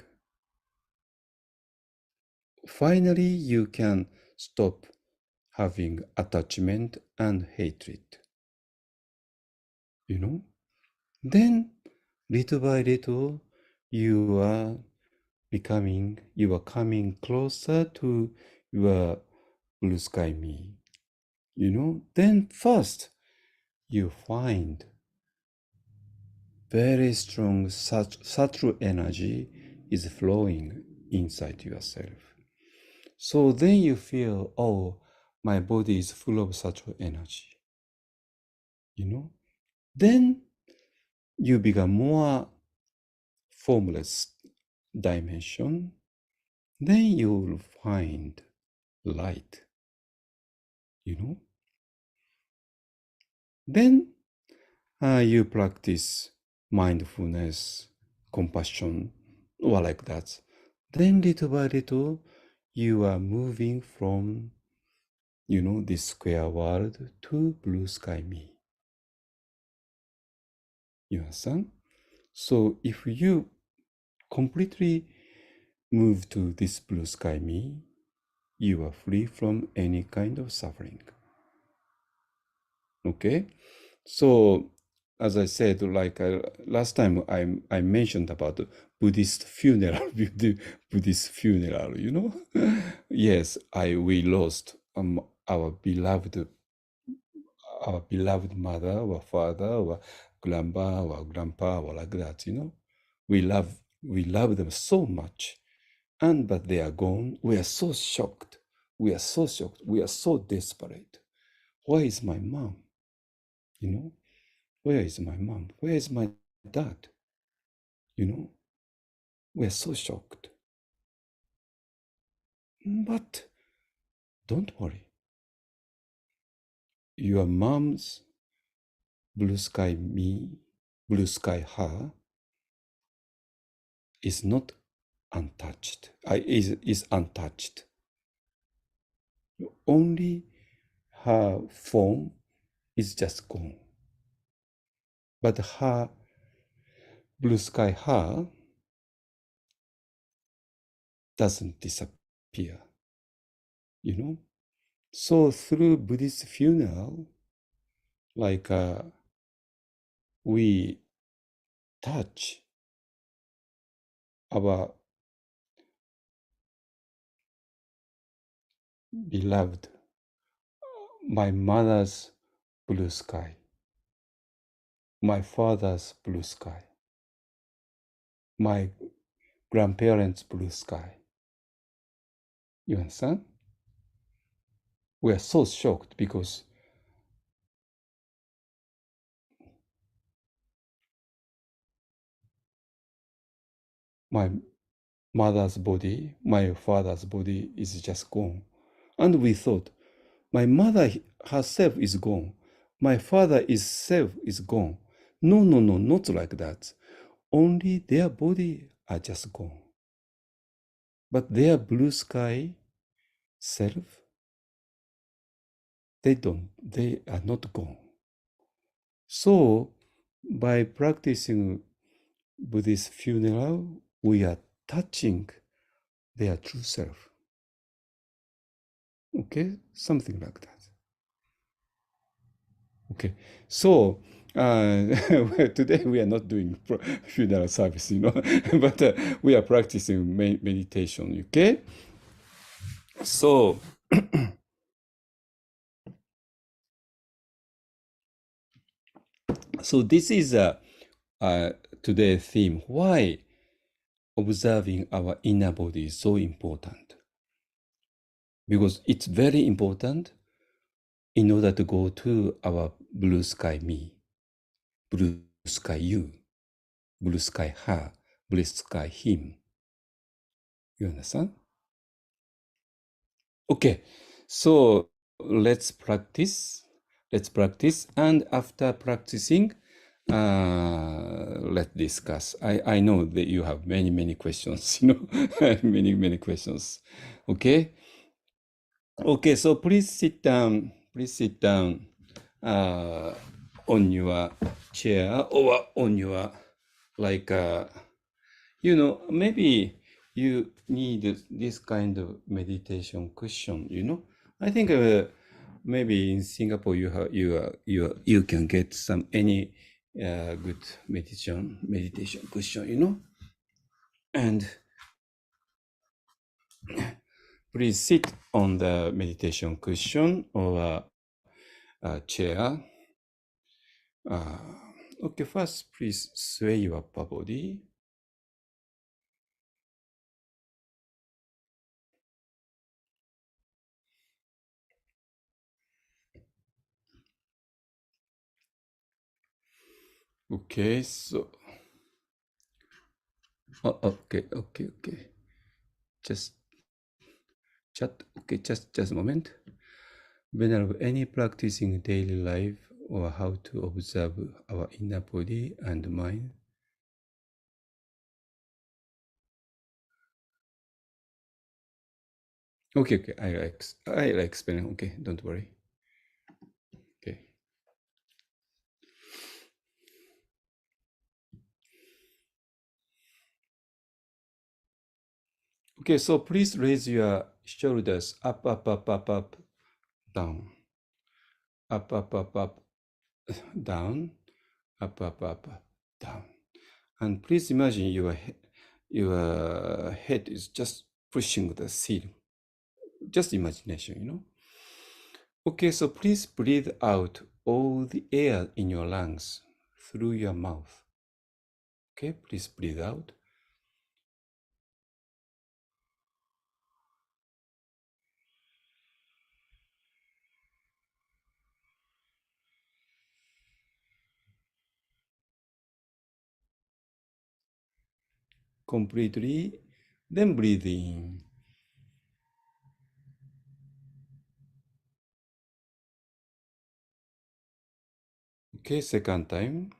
Finally, you can stop having attachment and hatred. Then, little by little, you are coming closer to your blue sky me. Then first, you find very strong subtle energy is flowing inside yourself. So then you feel, oh, my body is full of subtle energy. Then you become more formless dimension. Then you will find light. Then you practice mindfulness, compassion, or like that. Then little by little, you are moving from, this square world to blue sky me. You understand? So if you completely move to this blue sky me, you are free from any kind of suffering. Okay? So, as I said, like last time I mentioned about Buddhist funeral, Buddhist funeral, Yes, we lost our beloved mother or father or grandpa or grandpa or like that, We love them so much. But they are gone. We are so shocked. We are so shocked. We are so desperate. Where is my mom? Where is my mom? Where is my dad? We are so shocked. But don't worry. Your mom's blue sky me, blue sky her is not untouched. Is untouched. Only her form is just gone. But her blue sky her doesn't disappear. So through Buddhist funeral, like we touch our beloved, my mother's blue sky. my father's blue sky, my grandparents' blue sky. You understand? We are so shocked because my mother's body, my father's body is just gone. And we thought, my mother herself is gone. My father self is gone. No, no, no, not like that. Only their body are just gone. But their blue sky self, they are not gone. So by practicing Buddhist funeral, we are touching their true self. Okay, something like that. Okay, so today we are not doing funeral service, but we are practicing meditation. Okay, so this is today's theme. Why observing our inner body is so important? Because it's very important in order to go to our blue sky me, blue sky you, blue sky her, blue sky him. You understand? Okay, so let's practice. Let's practice, and after practicing, let's discuss. I know that you have many questions. Many questions. Okay. Okay. So please sit down. Please sit down on your chair or on your like. Maybe you need this kind of meditation cushion, I think maybe in Singapore you can get any good meditation cushion, and please sit on the meditation cushion or chair. Okay, first please sway your upper body. Okay, so okay. Just just a moment. Venerable, any practice in daily life or how to observe our inner body and mind? Okay, I'll explain. Okay, don't worry. Okay. Okay, so please raise your shoulders up, down, up, down, up, down. And please imagine your head is just pushing the ceiling. Just imagination. Okay, so please breathe out all the air in your lungs through your mouth. Okay, please breathe out. Completely, then breathe in. Okay, second time.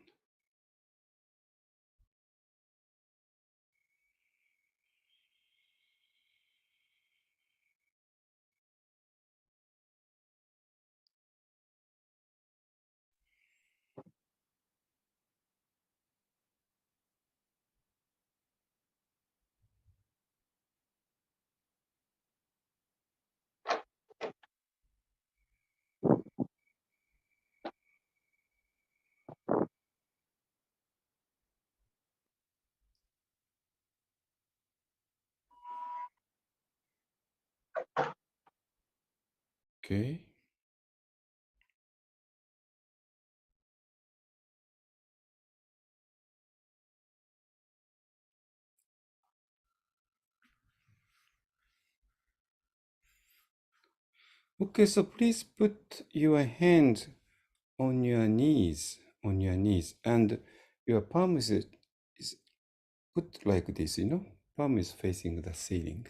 Okay. Okay, so please put your hand on your knees, and your palm is put like this, you know? Palm is facing the ceiling.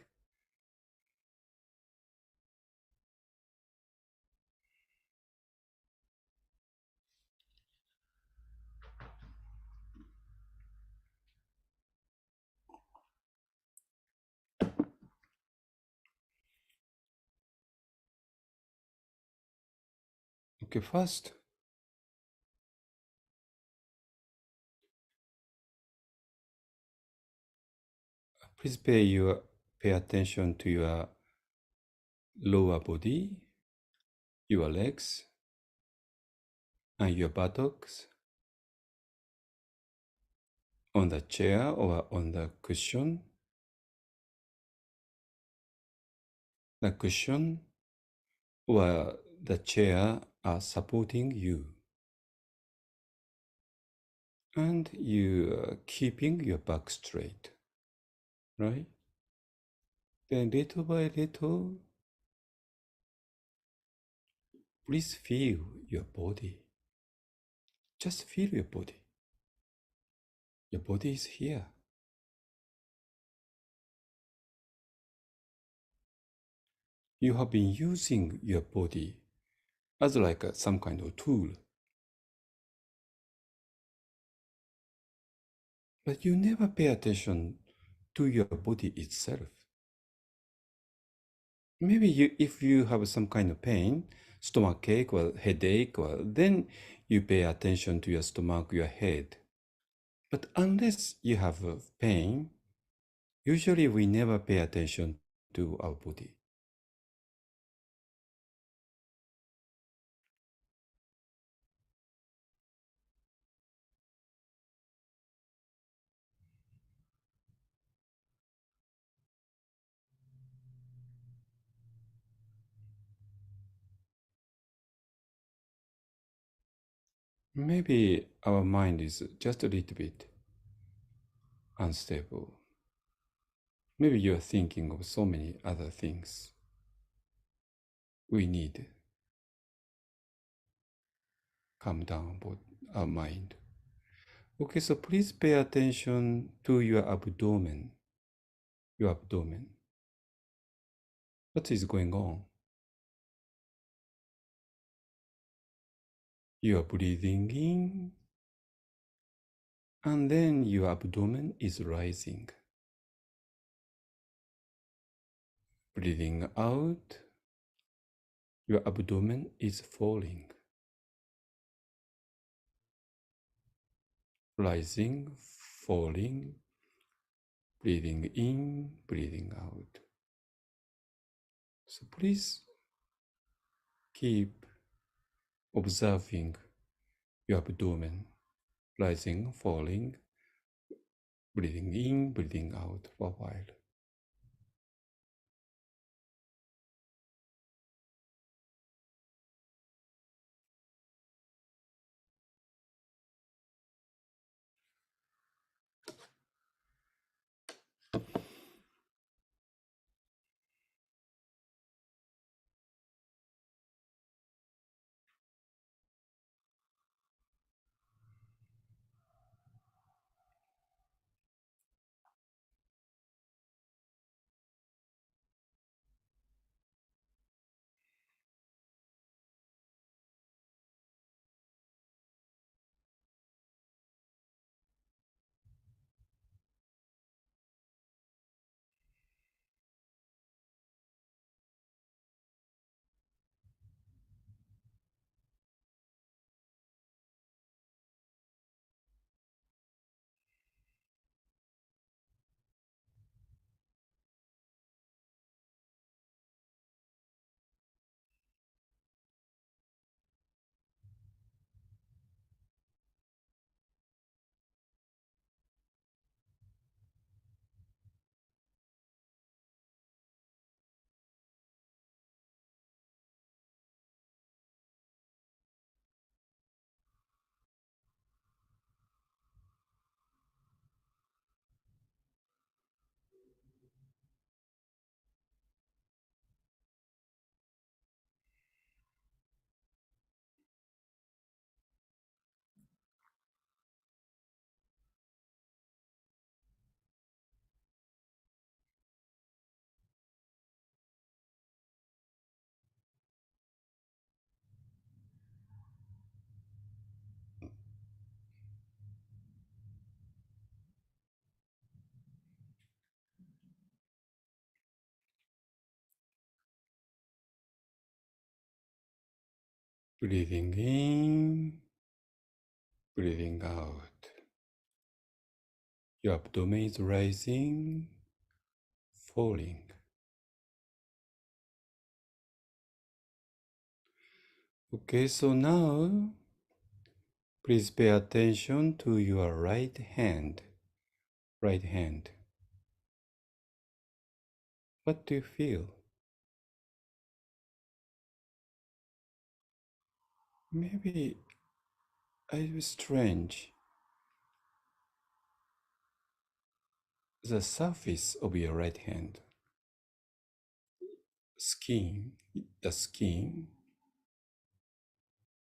Okay, first, please pay attention to your lower body, your legs, and your buttocks on the chair or on the cushion. The cushion or the chair are supporting you, and you are keeping your back straight, right? Then little by little, please feel your body. Just feel your body. Your body is here. You have been using your body as like some kind of tool, but you never pay attention to your body itself. Maybe if you have some kind of pain, stomach ache or headache, or then you pay attention to your stomach, your head. But unless you have pain, usually we never pay attention to our body. Maybe our mind is just a little bit unstable. Maybe you're thinking of so many other things. We need calm down about our mind. Okay, so please pay attention to your abdomen. Your abdomen. What is going on? You are breathing in, and then your abdomen is rising. Breathing out, your abdomen is falling. Rising, falling, breathing in, breathing out. So please keep observing your abdomen, rising, falling, breathing in, breathing out for a while. Breathing in, breathing out. Your abdomen is rising, falling. Okay, so now please pay attention to your right hand. Right hand. What do you feel? Maybe it was strange. The surface of your right hand, skin, the skin,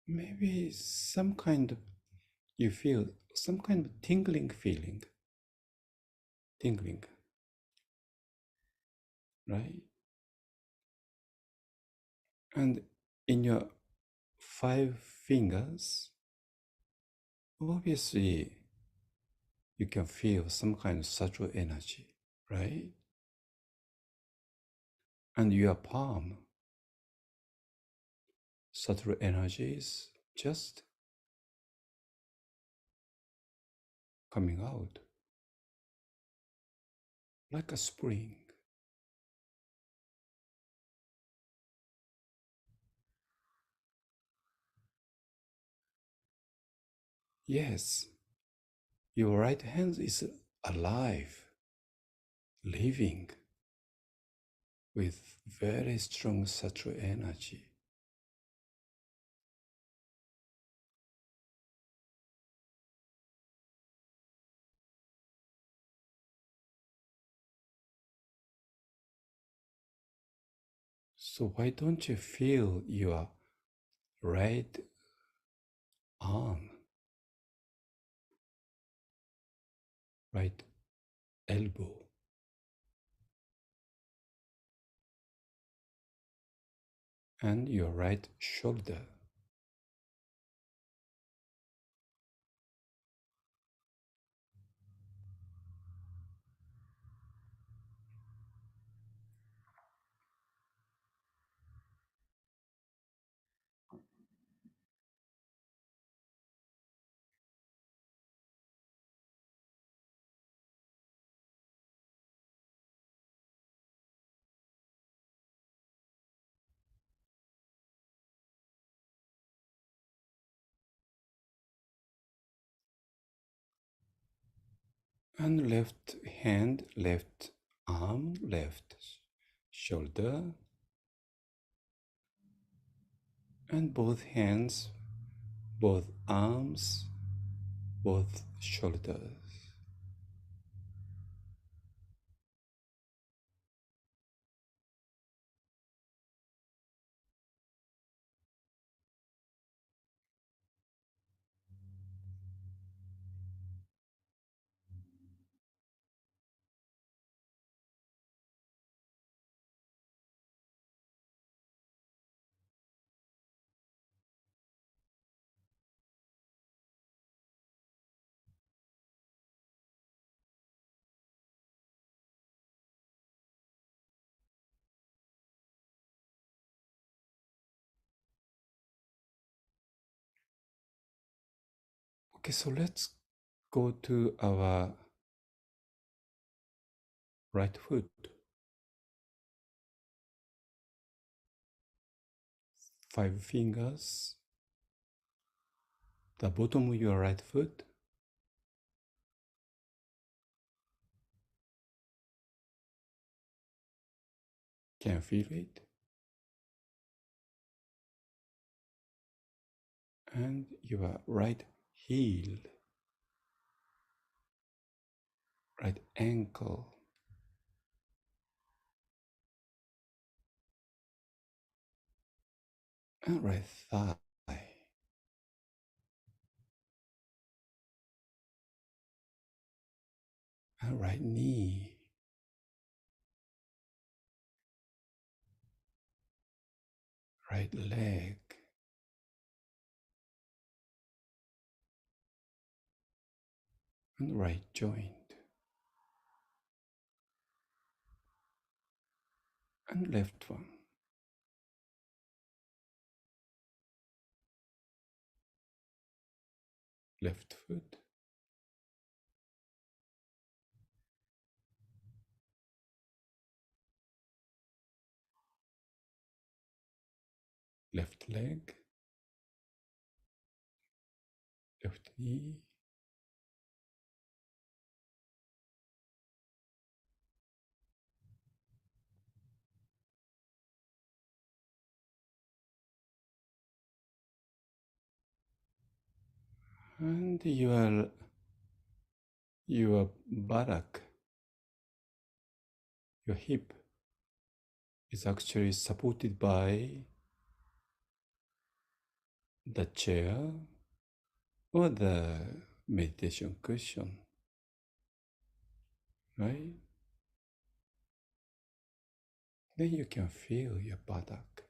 maybe some kind of, you feel some kind of tingling feeling. Tingling, right? And in your 5 fingers, obviously you can feel some kind of subtle energy, right? And your palm, subtle energies just coming out like a spring. Yes, your right hand is alive, living with very strong subtle energy. So why don't you feel your right arm, right elbow, and your right shoulder? And left hand, left arm, left shoulder, and both hands, both arms, both shoulders. Okay, so let's go to our right foot. 5 fingers, the bottom of your right foot. Can you feel it? And your right heel, right ankle, and right thigh, and right knee, right leg, and right joint, and left one. left foot, left leg, left knee, and your buttock, your hip is actually supported by the chair or the meditation cushion, right? Then you can feel your buttock.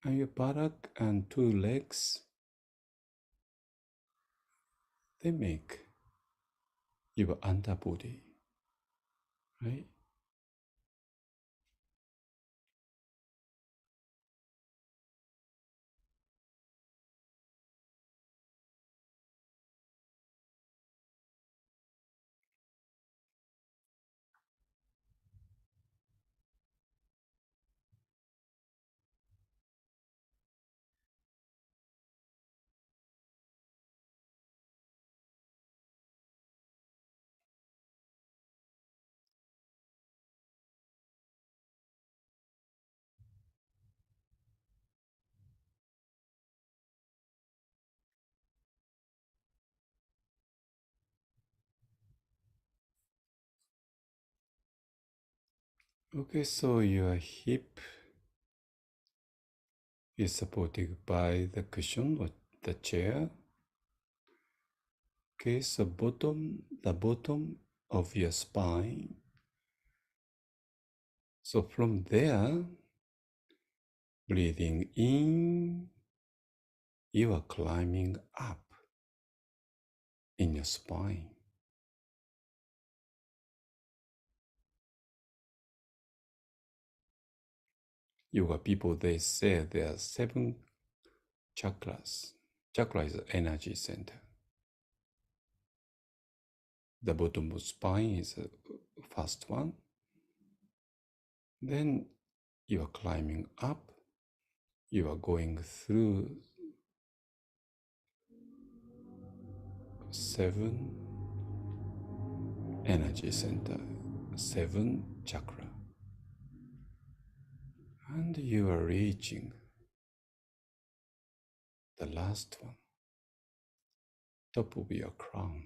And your buttock and two legs, they make your underbody, right? Okay, so your hip is supported by the cushion or the chair. Okay, so the bottom of your spine. So from there, breathing in, you are climbing up in your spine. Yoga people, they say there are 7 chakras. Chakra is the energy center. The bottom of spine is the first one. Then you are climbing up. You are going through 7 energy center, 7 chakra. And you are reaching the last one, top of your crown.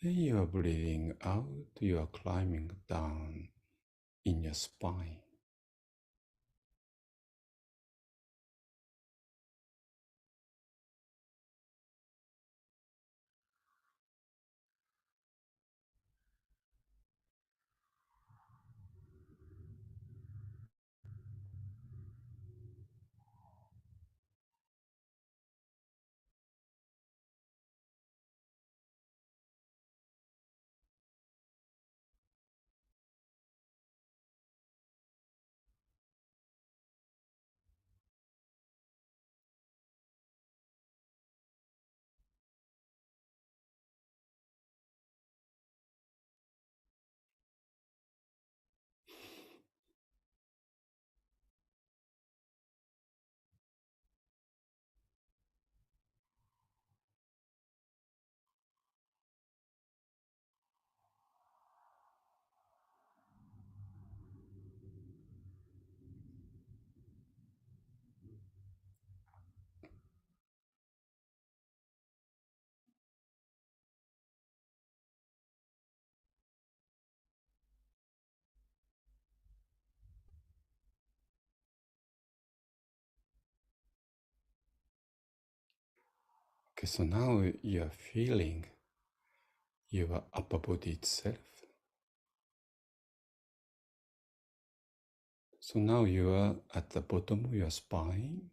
Then you are breathing out, you are climbing down in your spine. Okay, so now you are feeling your upper body itself. So now you are at the bottom of your spine,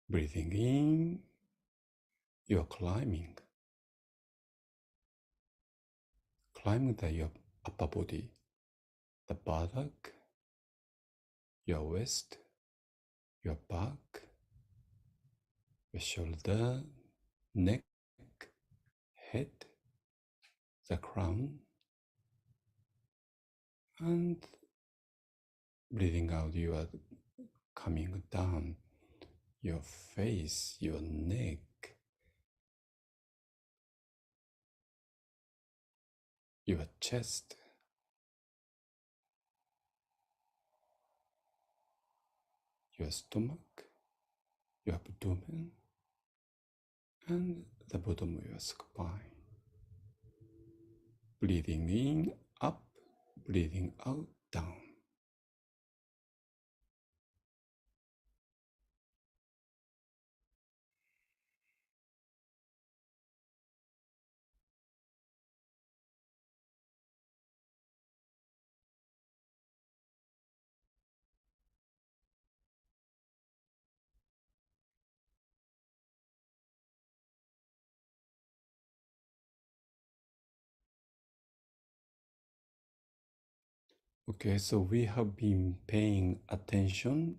breathing in, you are climbing your upper body, the buttock, your waist, your back, your shoulder, neck, head, the crown, and breathing out, you are coming down your face, your neck, your chest, your stomach, your abdomen, and the bottom of your spine. Breathing in, up, breathing out, down. Okay, so we have been paying attention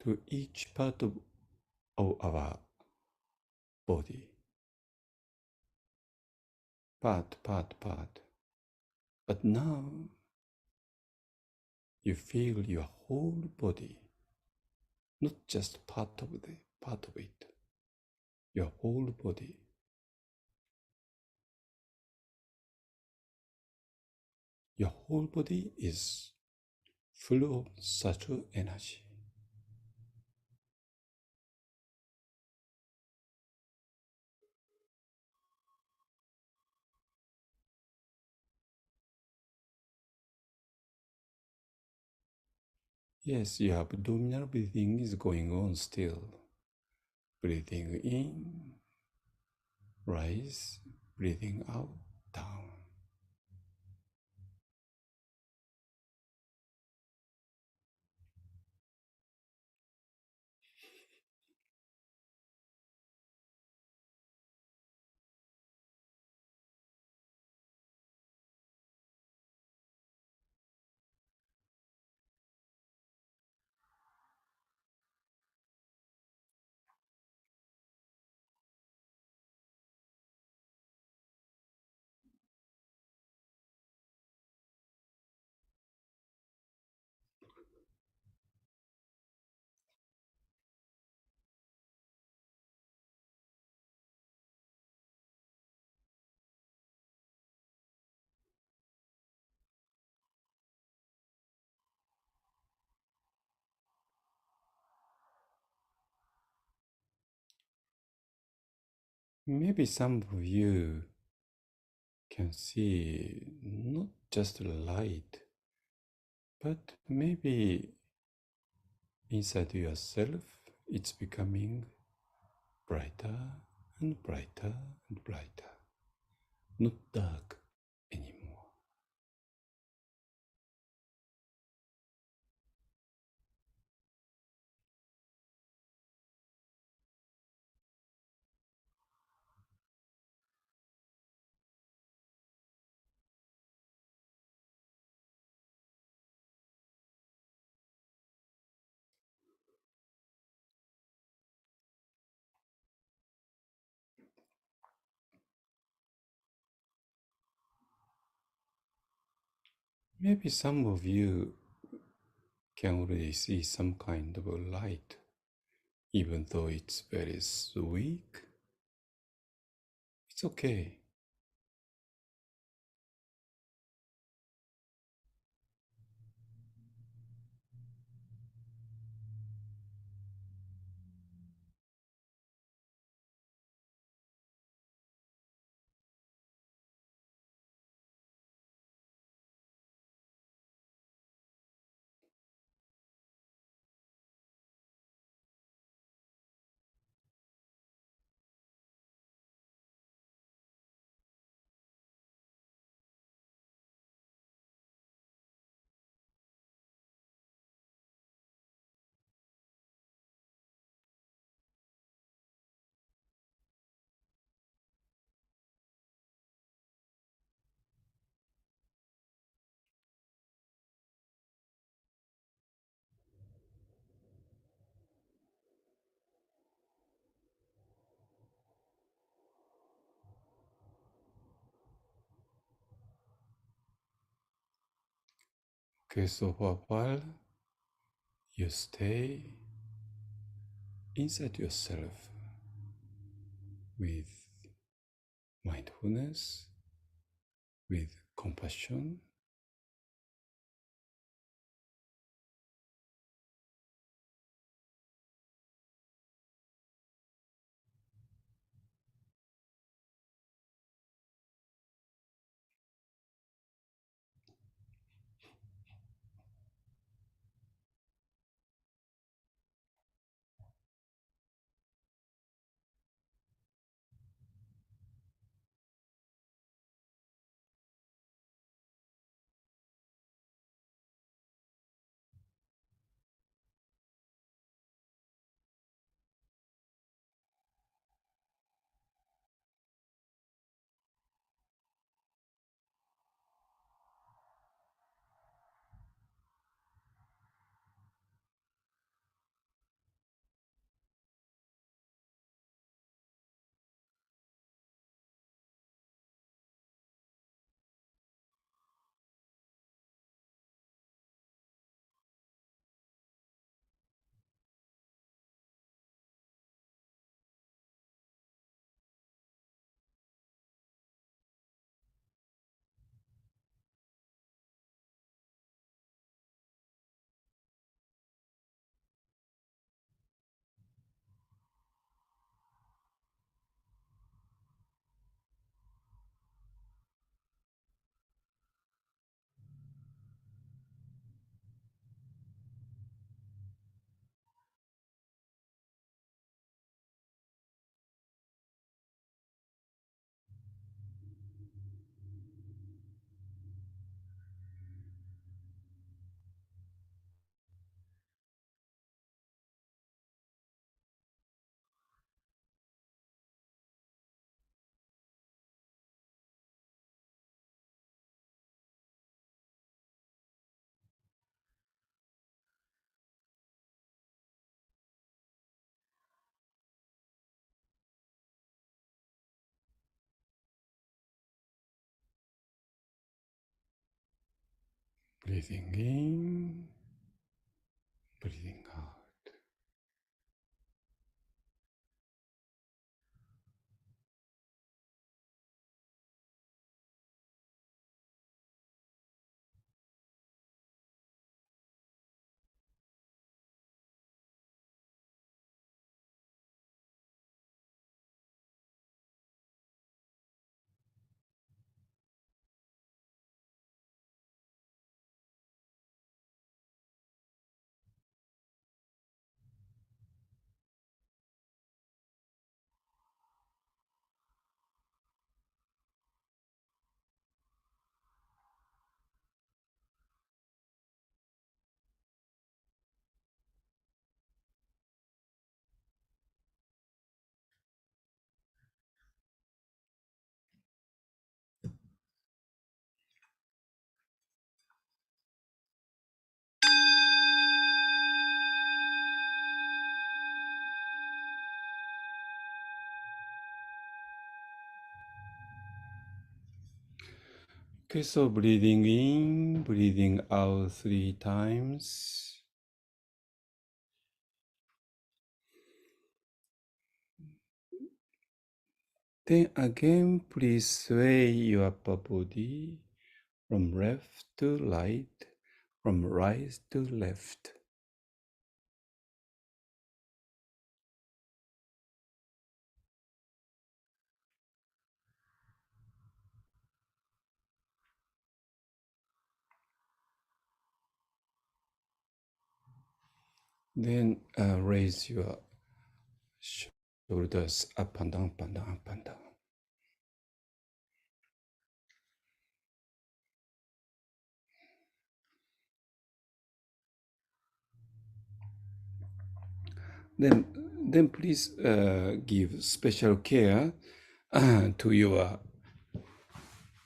to each part of our body. Part. But now you feel your whole body, not just part of it, your whole body. Your whole body is full of subtle energy. Yes, your abdominal breathing is going on still. Breathing in, rise, breathing out, down. Maybe some of you can see not just light, but maybe inside yourself it's becoming brighter and brighter and brighter, not dark anymore. Maybe some of you can already see some kind of a light, even though it's very weak. It's okay. Okay, so for a while, you stay inside yourself with mindfulness, with compassion. Breathing in, breathing out. Okay, so breathing in, breathing out 3 times. Then again, please sway your upper body from left to right, from right to left. Then raise your shoulders up and down, up and down, up and down. Then please give special care to your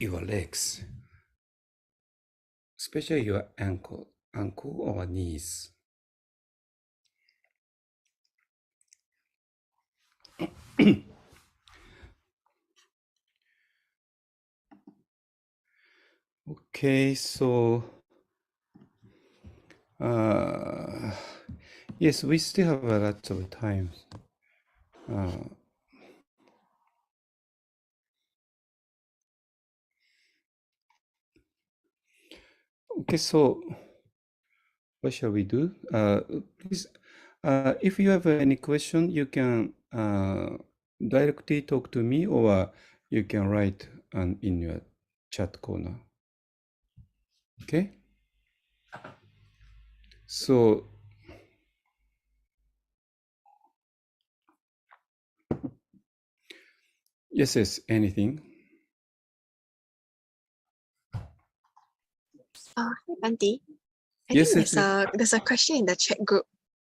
legs, especially your ankle or knees. Okay, so Yes, we still have a lot of time. Okay, so what shall we do? Please, if you have any question, you can directly talk to me, or you can write in your chat corner. Okay? So, yes, anything? Hey, Bante. I Yes, think yes. there's a question in the chat group.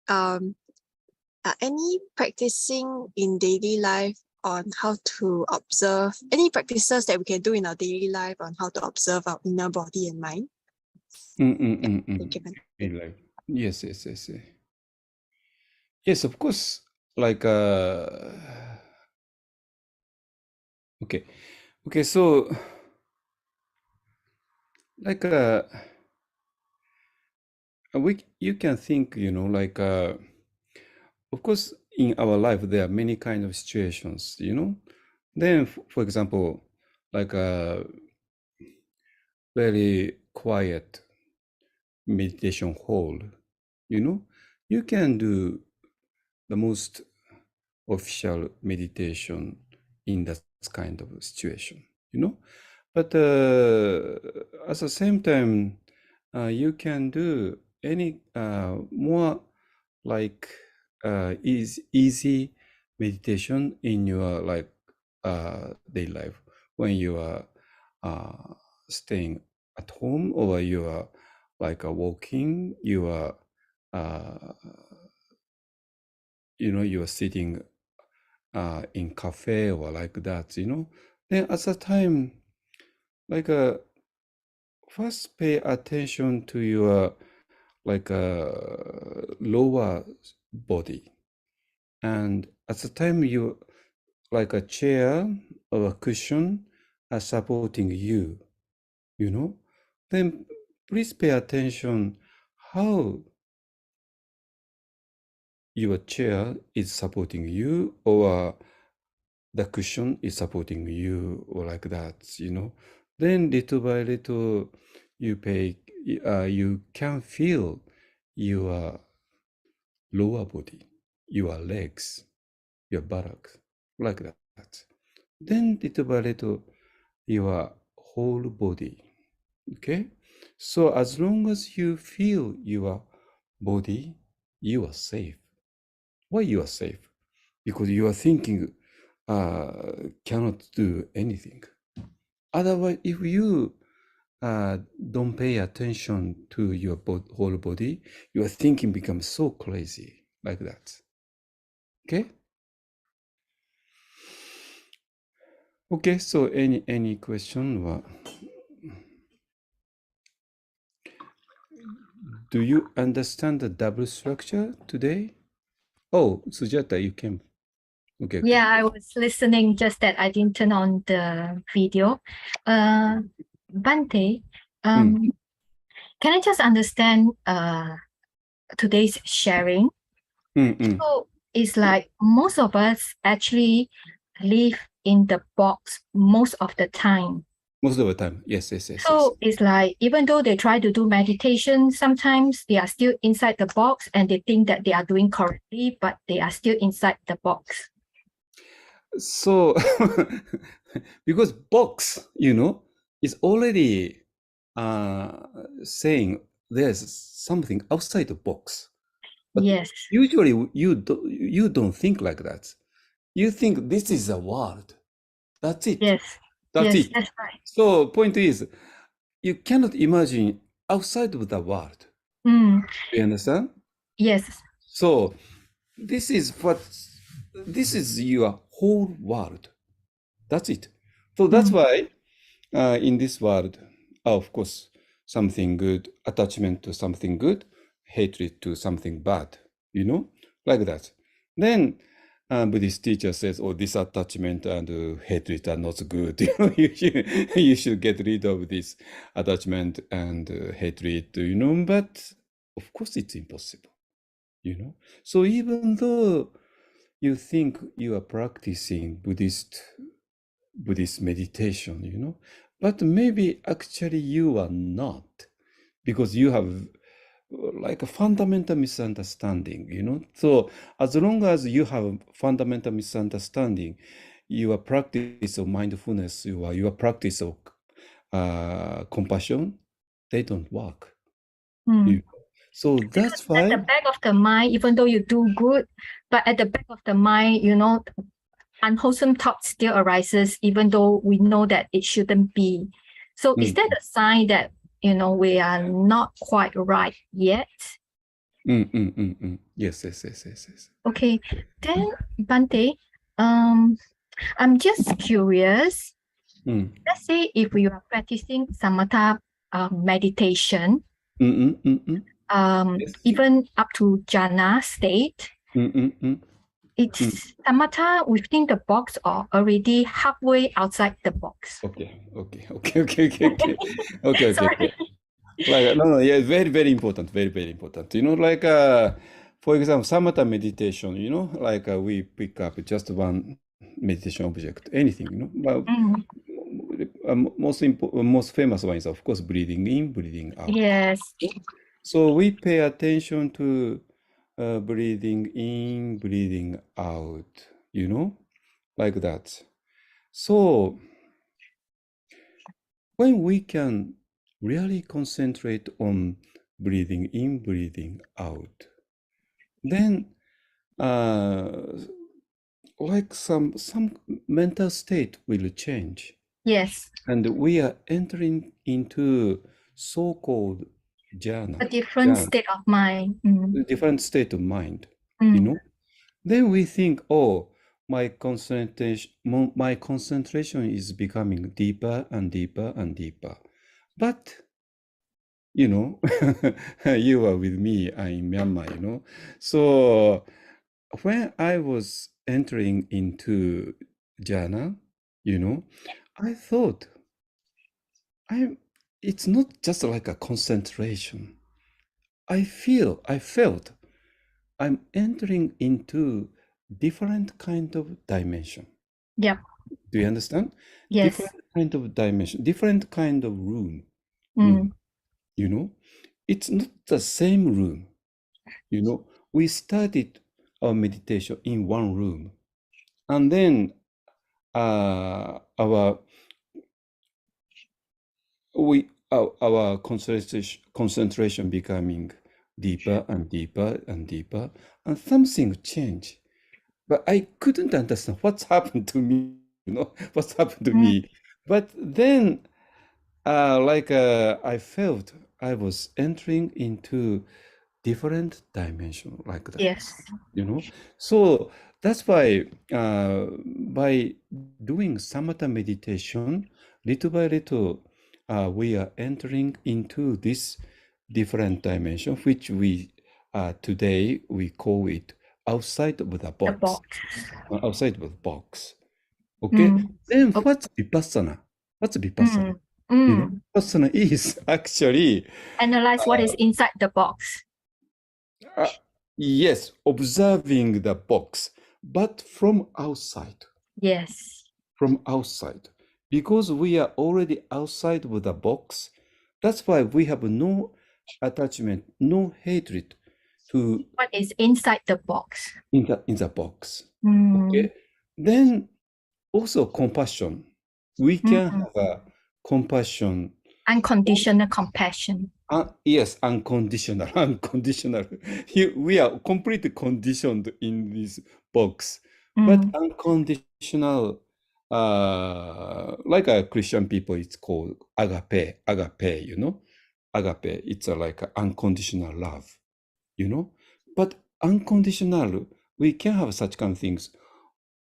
Any practicing in daily life on how to observe, any practices that we can do in our daily life on how to observe our inner body and mind? Thank you, Bante. Like, yes. Yes, of course. Like, okay. So, like, you can think, like, of course, in our life there are many kind of situations, Then, for example, like a very quiet meditation hall, you can do the most official meditation in that kind of situation. But at the same time, you can do any more like easy meditation in your like daily life when you are uh, staying at home, or you are like walking, you are you are sitting in cafe or like that. Then at the time, like first pay attention to your like lower body, and at the time you like a chair or a cushion are supporting you, then please pay attention how your chair is supporting you, or the cushion is supporting you, or like that. Then little by little you can feel your lower body, your legs, your buttocks, like that. Then little by little your whole body. Okay? So as long as you feel your body, you are safe. Why you are safe? Because you are thinking cannot do anything. Otherwise, if you don't pay attention to your whole body, your thinking becomes so crazy like that. Okay? Okay, so any question? Do you understand the double structure today? Oh, Sujata, you came. Okay. Yeah, I was listening, just that I didn't turn on the video. Bante, can I just understand today's sharing? So it's like most of us actually live in the box most of the time. Most of the time, yes. So it's like, even though they try to do meditation, sometimes they are still inside the box and they think that they are doing correctly, but they are still inside the box. So, because box, is already saying there's something outside the box. But yes. Usually you don't think like that. You think this is a world. That's it. Yes. That's yes, it. That's right. So point is, you cannot imagine outside of the world. Do you understand? Yes. So this is your whole world. That's it. So that's why in this world, of course, something good, attachment to something good, hatred to something bad, like that. Then Buddhist teacher says, oh, this attachment and hatred are not good. You should get rid of this attachment and hatred, but of course it's impossible, So even though you think you are practicing Buddhist meditation, but maybe actually you are not, because you have like a fundamental misunderstanding. So as long as you have fundamental misunderstanding, your practice of mindfulness, your practice of compassion, they don't work. So that's because at the back of the mind, even though you do good, but at the back of the mind, unwholesome thoughts still arises, even though we know that it shouldn't be. So is that a sign that we are not quite right yet? Yes. Okay, then Bante, I'm just curious. Let's say if we are practicing samatha meditation, Yes. even up to jhana state, it's samatha within the box or already halfway outside the box? Okay. Like, no, yeah, very, very important, very, very important. Like, for example, samatha meditation, like we pick up just one meditation object, anything, most famous one is, of course, breathing in, breathing out. Yes. So we pay attention to breathing in, breathing out, like that. So when we can really concentrate on breathing in, breathing out, then like some mental state will change. Yes. And we are entering into so-called jhana. A different state of mind. A different state of mind, Then we think, oh, my concentration is becoming deeper and deeper and deeper. But you are with me in Myanmar, So when I was entering into jhana, I thought it's not just like a concentration. I felt I'm entering into different kind of dimension. Yep. Do you understand? Yes. Different kind of dimension, different kind of room. It's not the same room. We started our meditation in one room, and then our concentration becoming deeper and deeper and deeper, and something changed. But I couldn't understand what's happened to me, what's happened to me. But then, I felt I was entering into different dimension like that. Yes. So that's why by doing samatha meditation, little by little, we are entering into this different dimension, which we today we call it outside of the box. Outside of the box. Okay. Then what's vipassana? What's vipassana? Vipassana is actually analyze what is inside the box. Yes, observing the box, but from outside. Yes. From outside. Because we are already outside of the box, that's why we have no attachment, no hatred to what is inside the box. In the box. Okay. Then also compassion. We can have a compassion. Unconditional compassion. Yes, unconditional. We are completely conditioned in this box, but unconditional, like a Christian people, it's called agape. Agape. It's like unconditional love, But unconditional, we can have such kind of things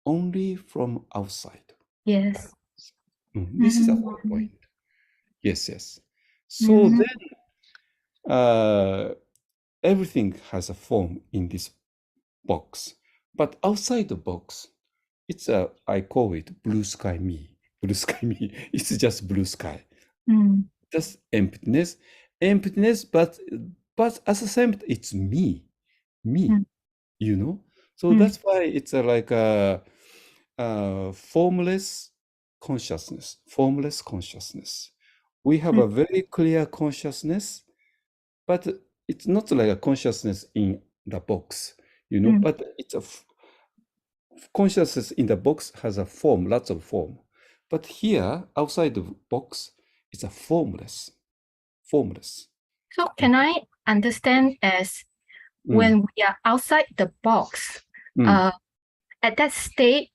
only from outside. Yes. This is a whole point. Yes. So then, everything has a form in this box, but outside the box, it's I call it blue sky me. Blue sky me. It's just blue sky. Just emptiness, but but at the same time, it's me, Mm. you know. So that's why it's like a formless consciousness. Formless consciousness. We have a very clear consciousness, but it's not like a consciousness in the box, you know. But it's a consciousness in the box has a form, lots of form. But here, outside the box, it's a formless. Formless. So can I understand as when we are outside the box, at that state,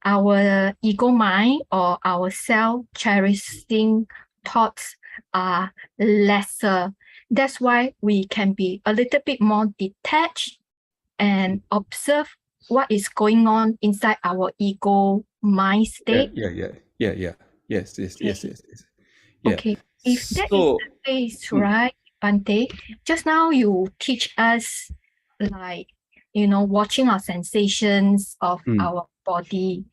our ego mind or our self-cherishing thoughts are lesser. That's why we can be a little bit more detached and observe what is going on inside our ego mind state. Yes. Yeah. Okay, if that is So, the case, right, Bante, just now you teach us like, watching our sensations of our body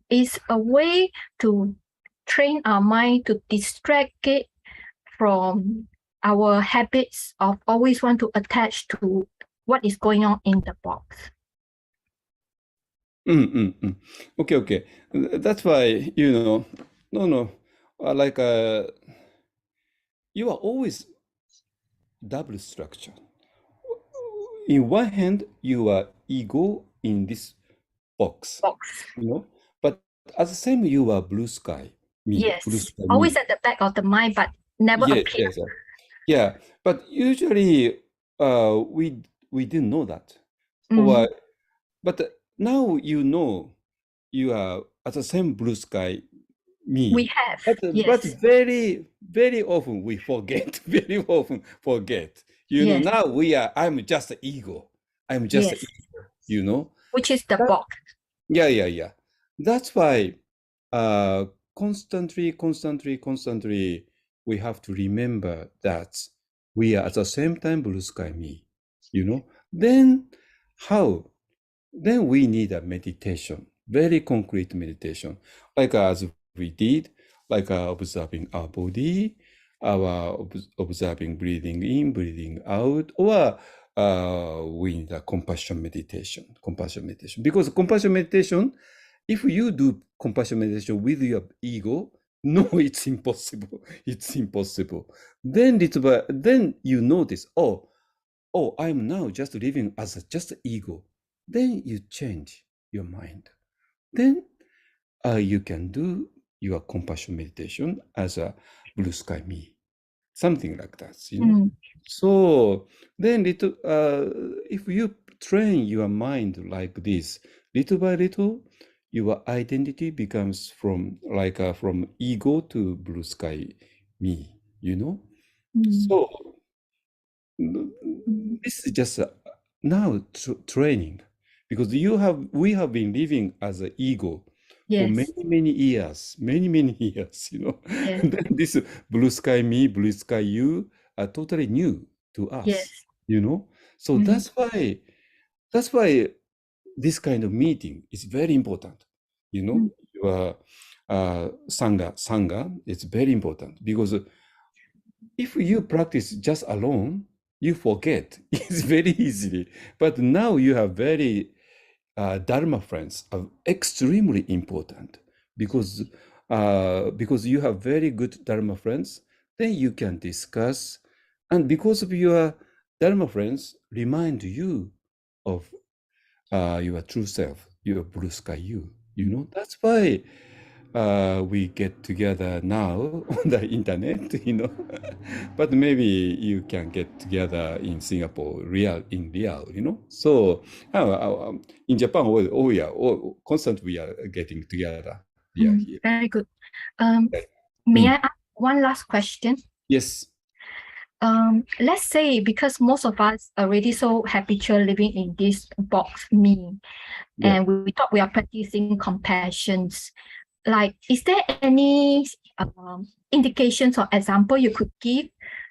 is a way to train our mind to distract it from our habits of always want to attach to what is going on in the box. Okay. That's why, like you are always double structure. In one hand, you are ego in this box, but at the same, you are blue sky, me. Yes, blue sky, always me. at the back of the mind, but never appear. Yeah, but usually we didn't know that. But now you are at the same blue sky, me. We have, But very, very often we forget. Very often forget. Now I'm just ego. I'm just ego. Which is the box. Yeah. That's why constantly we have to remember that we are at the same time blue sky me. Then how? Then we need a meditation, very concrete meditation, like as we did, like observing our body, observing breathing in, breathing out, or we need a compassion meditation. Because compassion meditation, if you do compassion meditation with your ego, no, it's impossible. It's impossible. Then you notice, oh, I'm now just living as just ego. Then you change your mind. Then you can do your compassion meditation as a blue sky me, something like that. So then if you train your mind like this, little by little, your identity becomes from ego to blue sky me. So this is just now training, because we have been living as an ego for many years, many years. And then this blue sky me, blue sky you are totally new to us. So that's why this kind of meeting is very important. Your sangha is very important, because if you practice just alone, you forget. It's very easily. But now you have very Dharma friends are extremely important, because you have very good Dharma friends. Then you can discuss, and because of your Dharma friends, remind you of your true self, your blue sky you. That's why we get together now on the internet, but maybe you can get together in Singapore, in real, So in Japan, constantly we are getting together. Here. Very good. May I ask one last question? Yes. Let's say, because most of us are already so habitual living in this box me, and we thought we are practicing compassion. Like, is there any indications or example you could give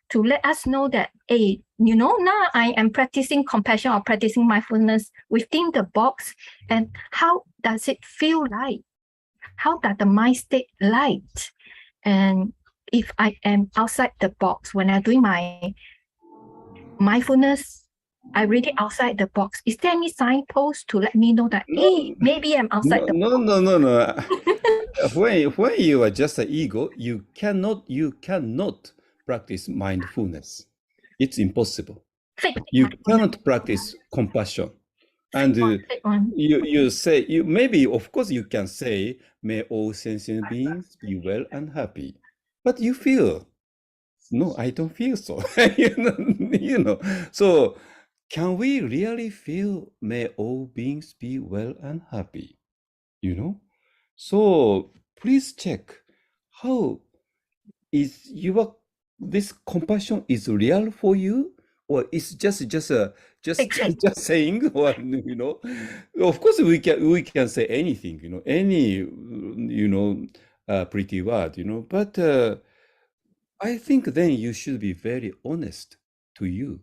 to let us know that, hey, now I am practicing compassion or practicing mindfulness within the box, and how does it feel like? How does the mind state like? And if I am outside the box when I'm doing my mindfulness, I read it outside the box. Is there any signpost to let me know that, hey, maybe I'm outside the box? No. when you are just an ego, you cannot practice mindfulness. It's impossible. You cannot practice compassion. And you say, maybe, of course, you can say, may all sentient beings be well and happy. But you feel, no, I don't feel so. you know. So can we really feel, may all beings be well and happy? You know? So please check, how is this compassion is real for you, or it's just saying, or of course we can say anything, any pretty word, but I think then you should be very honest to you.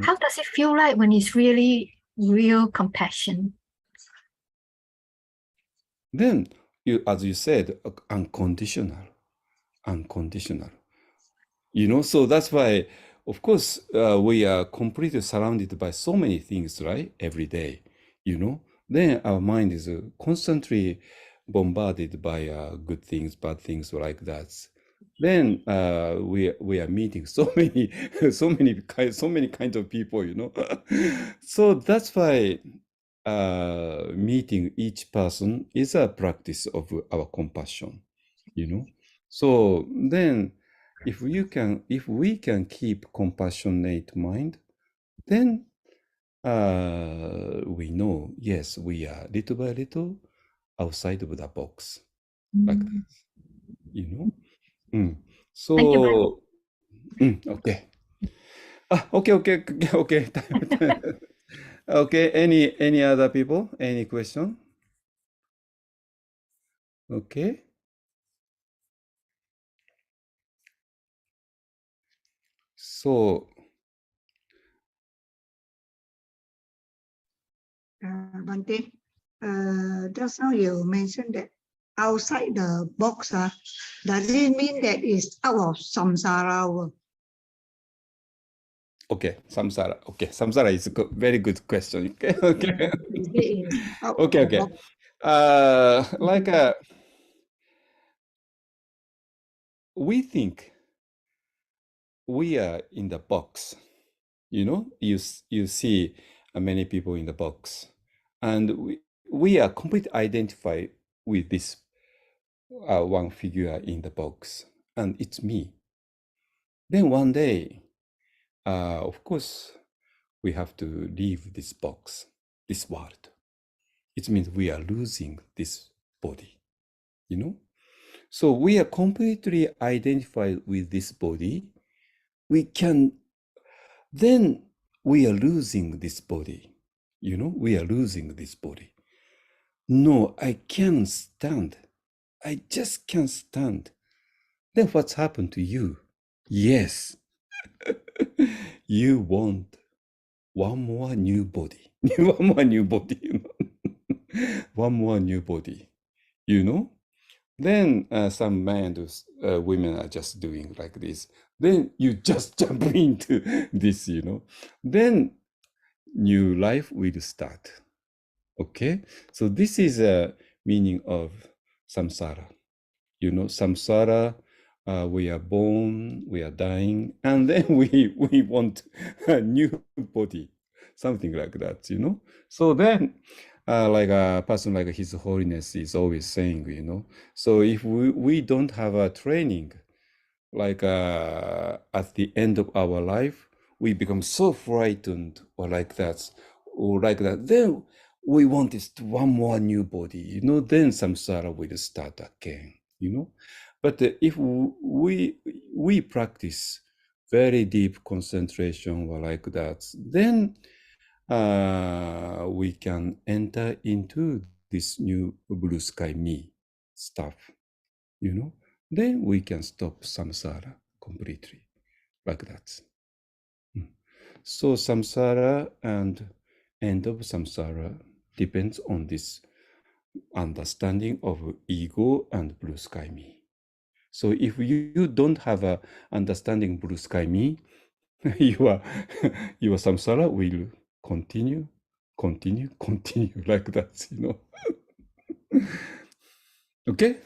How does it feel like when it's really real compassion? Then as you said, unconditional. So that's why, of course, we are completely surrounded by so many things, right? Every day, then our mind is constantly bombarded by good things, bad things, like that. Then we are meeting so many kinds of people, So that's why meeting each person is a practice of our compassion, So then, if we can keep compassionate mind, then we know, yes, we are little by little outside of the box, like that, So, thank you. Okay. Okay. Okay. Any other people? Any question? Okay. So, Bante, just now you mentioned that outside the box, does it mean that it's out of samsara world? Okay, samsara. Okay, samsara is a very good question. Okay. Okay. Like we think we are in the box. You see many people in the box, and we are completely identified with this one figure in the box, and it's me. Then one day, of course, we have to leave this box, this world. It means we are losing this body, So we are completely identified with this body. Then we are losing this body, we are losing this body. No, I can't stand. I just can't stand. Then what's happened to you? Yes, you want one more new body. One more new body, One more new body, Then some men and women are just doing like this. Then you just jump into this, Then new life will start. Okay? So this is a meaning of samsara. Samsara, we are born, we are dying, and then we want a new body, something like that, So then, like a person like His Holiness is always saying, so if we don't have a training, like at the end of our life, we become so frightened or like that, then we want this one more new body, then samsara will start again, But if we practice very deep concentration or like that, then we can enter into this new blue sky me stuff, Then we can stop samsara completely, like that. So samsara and end of samsara depends on this understanding of ego and blue sky me. So if you don't have a understanding blue sky me, your samsara will continue like that, Okay?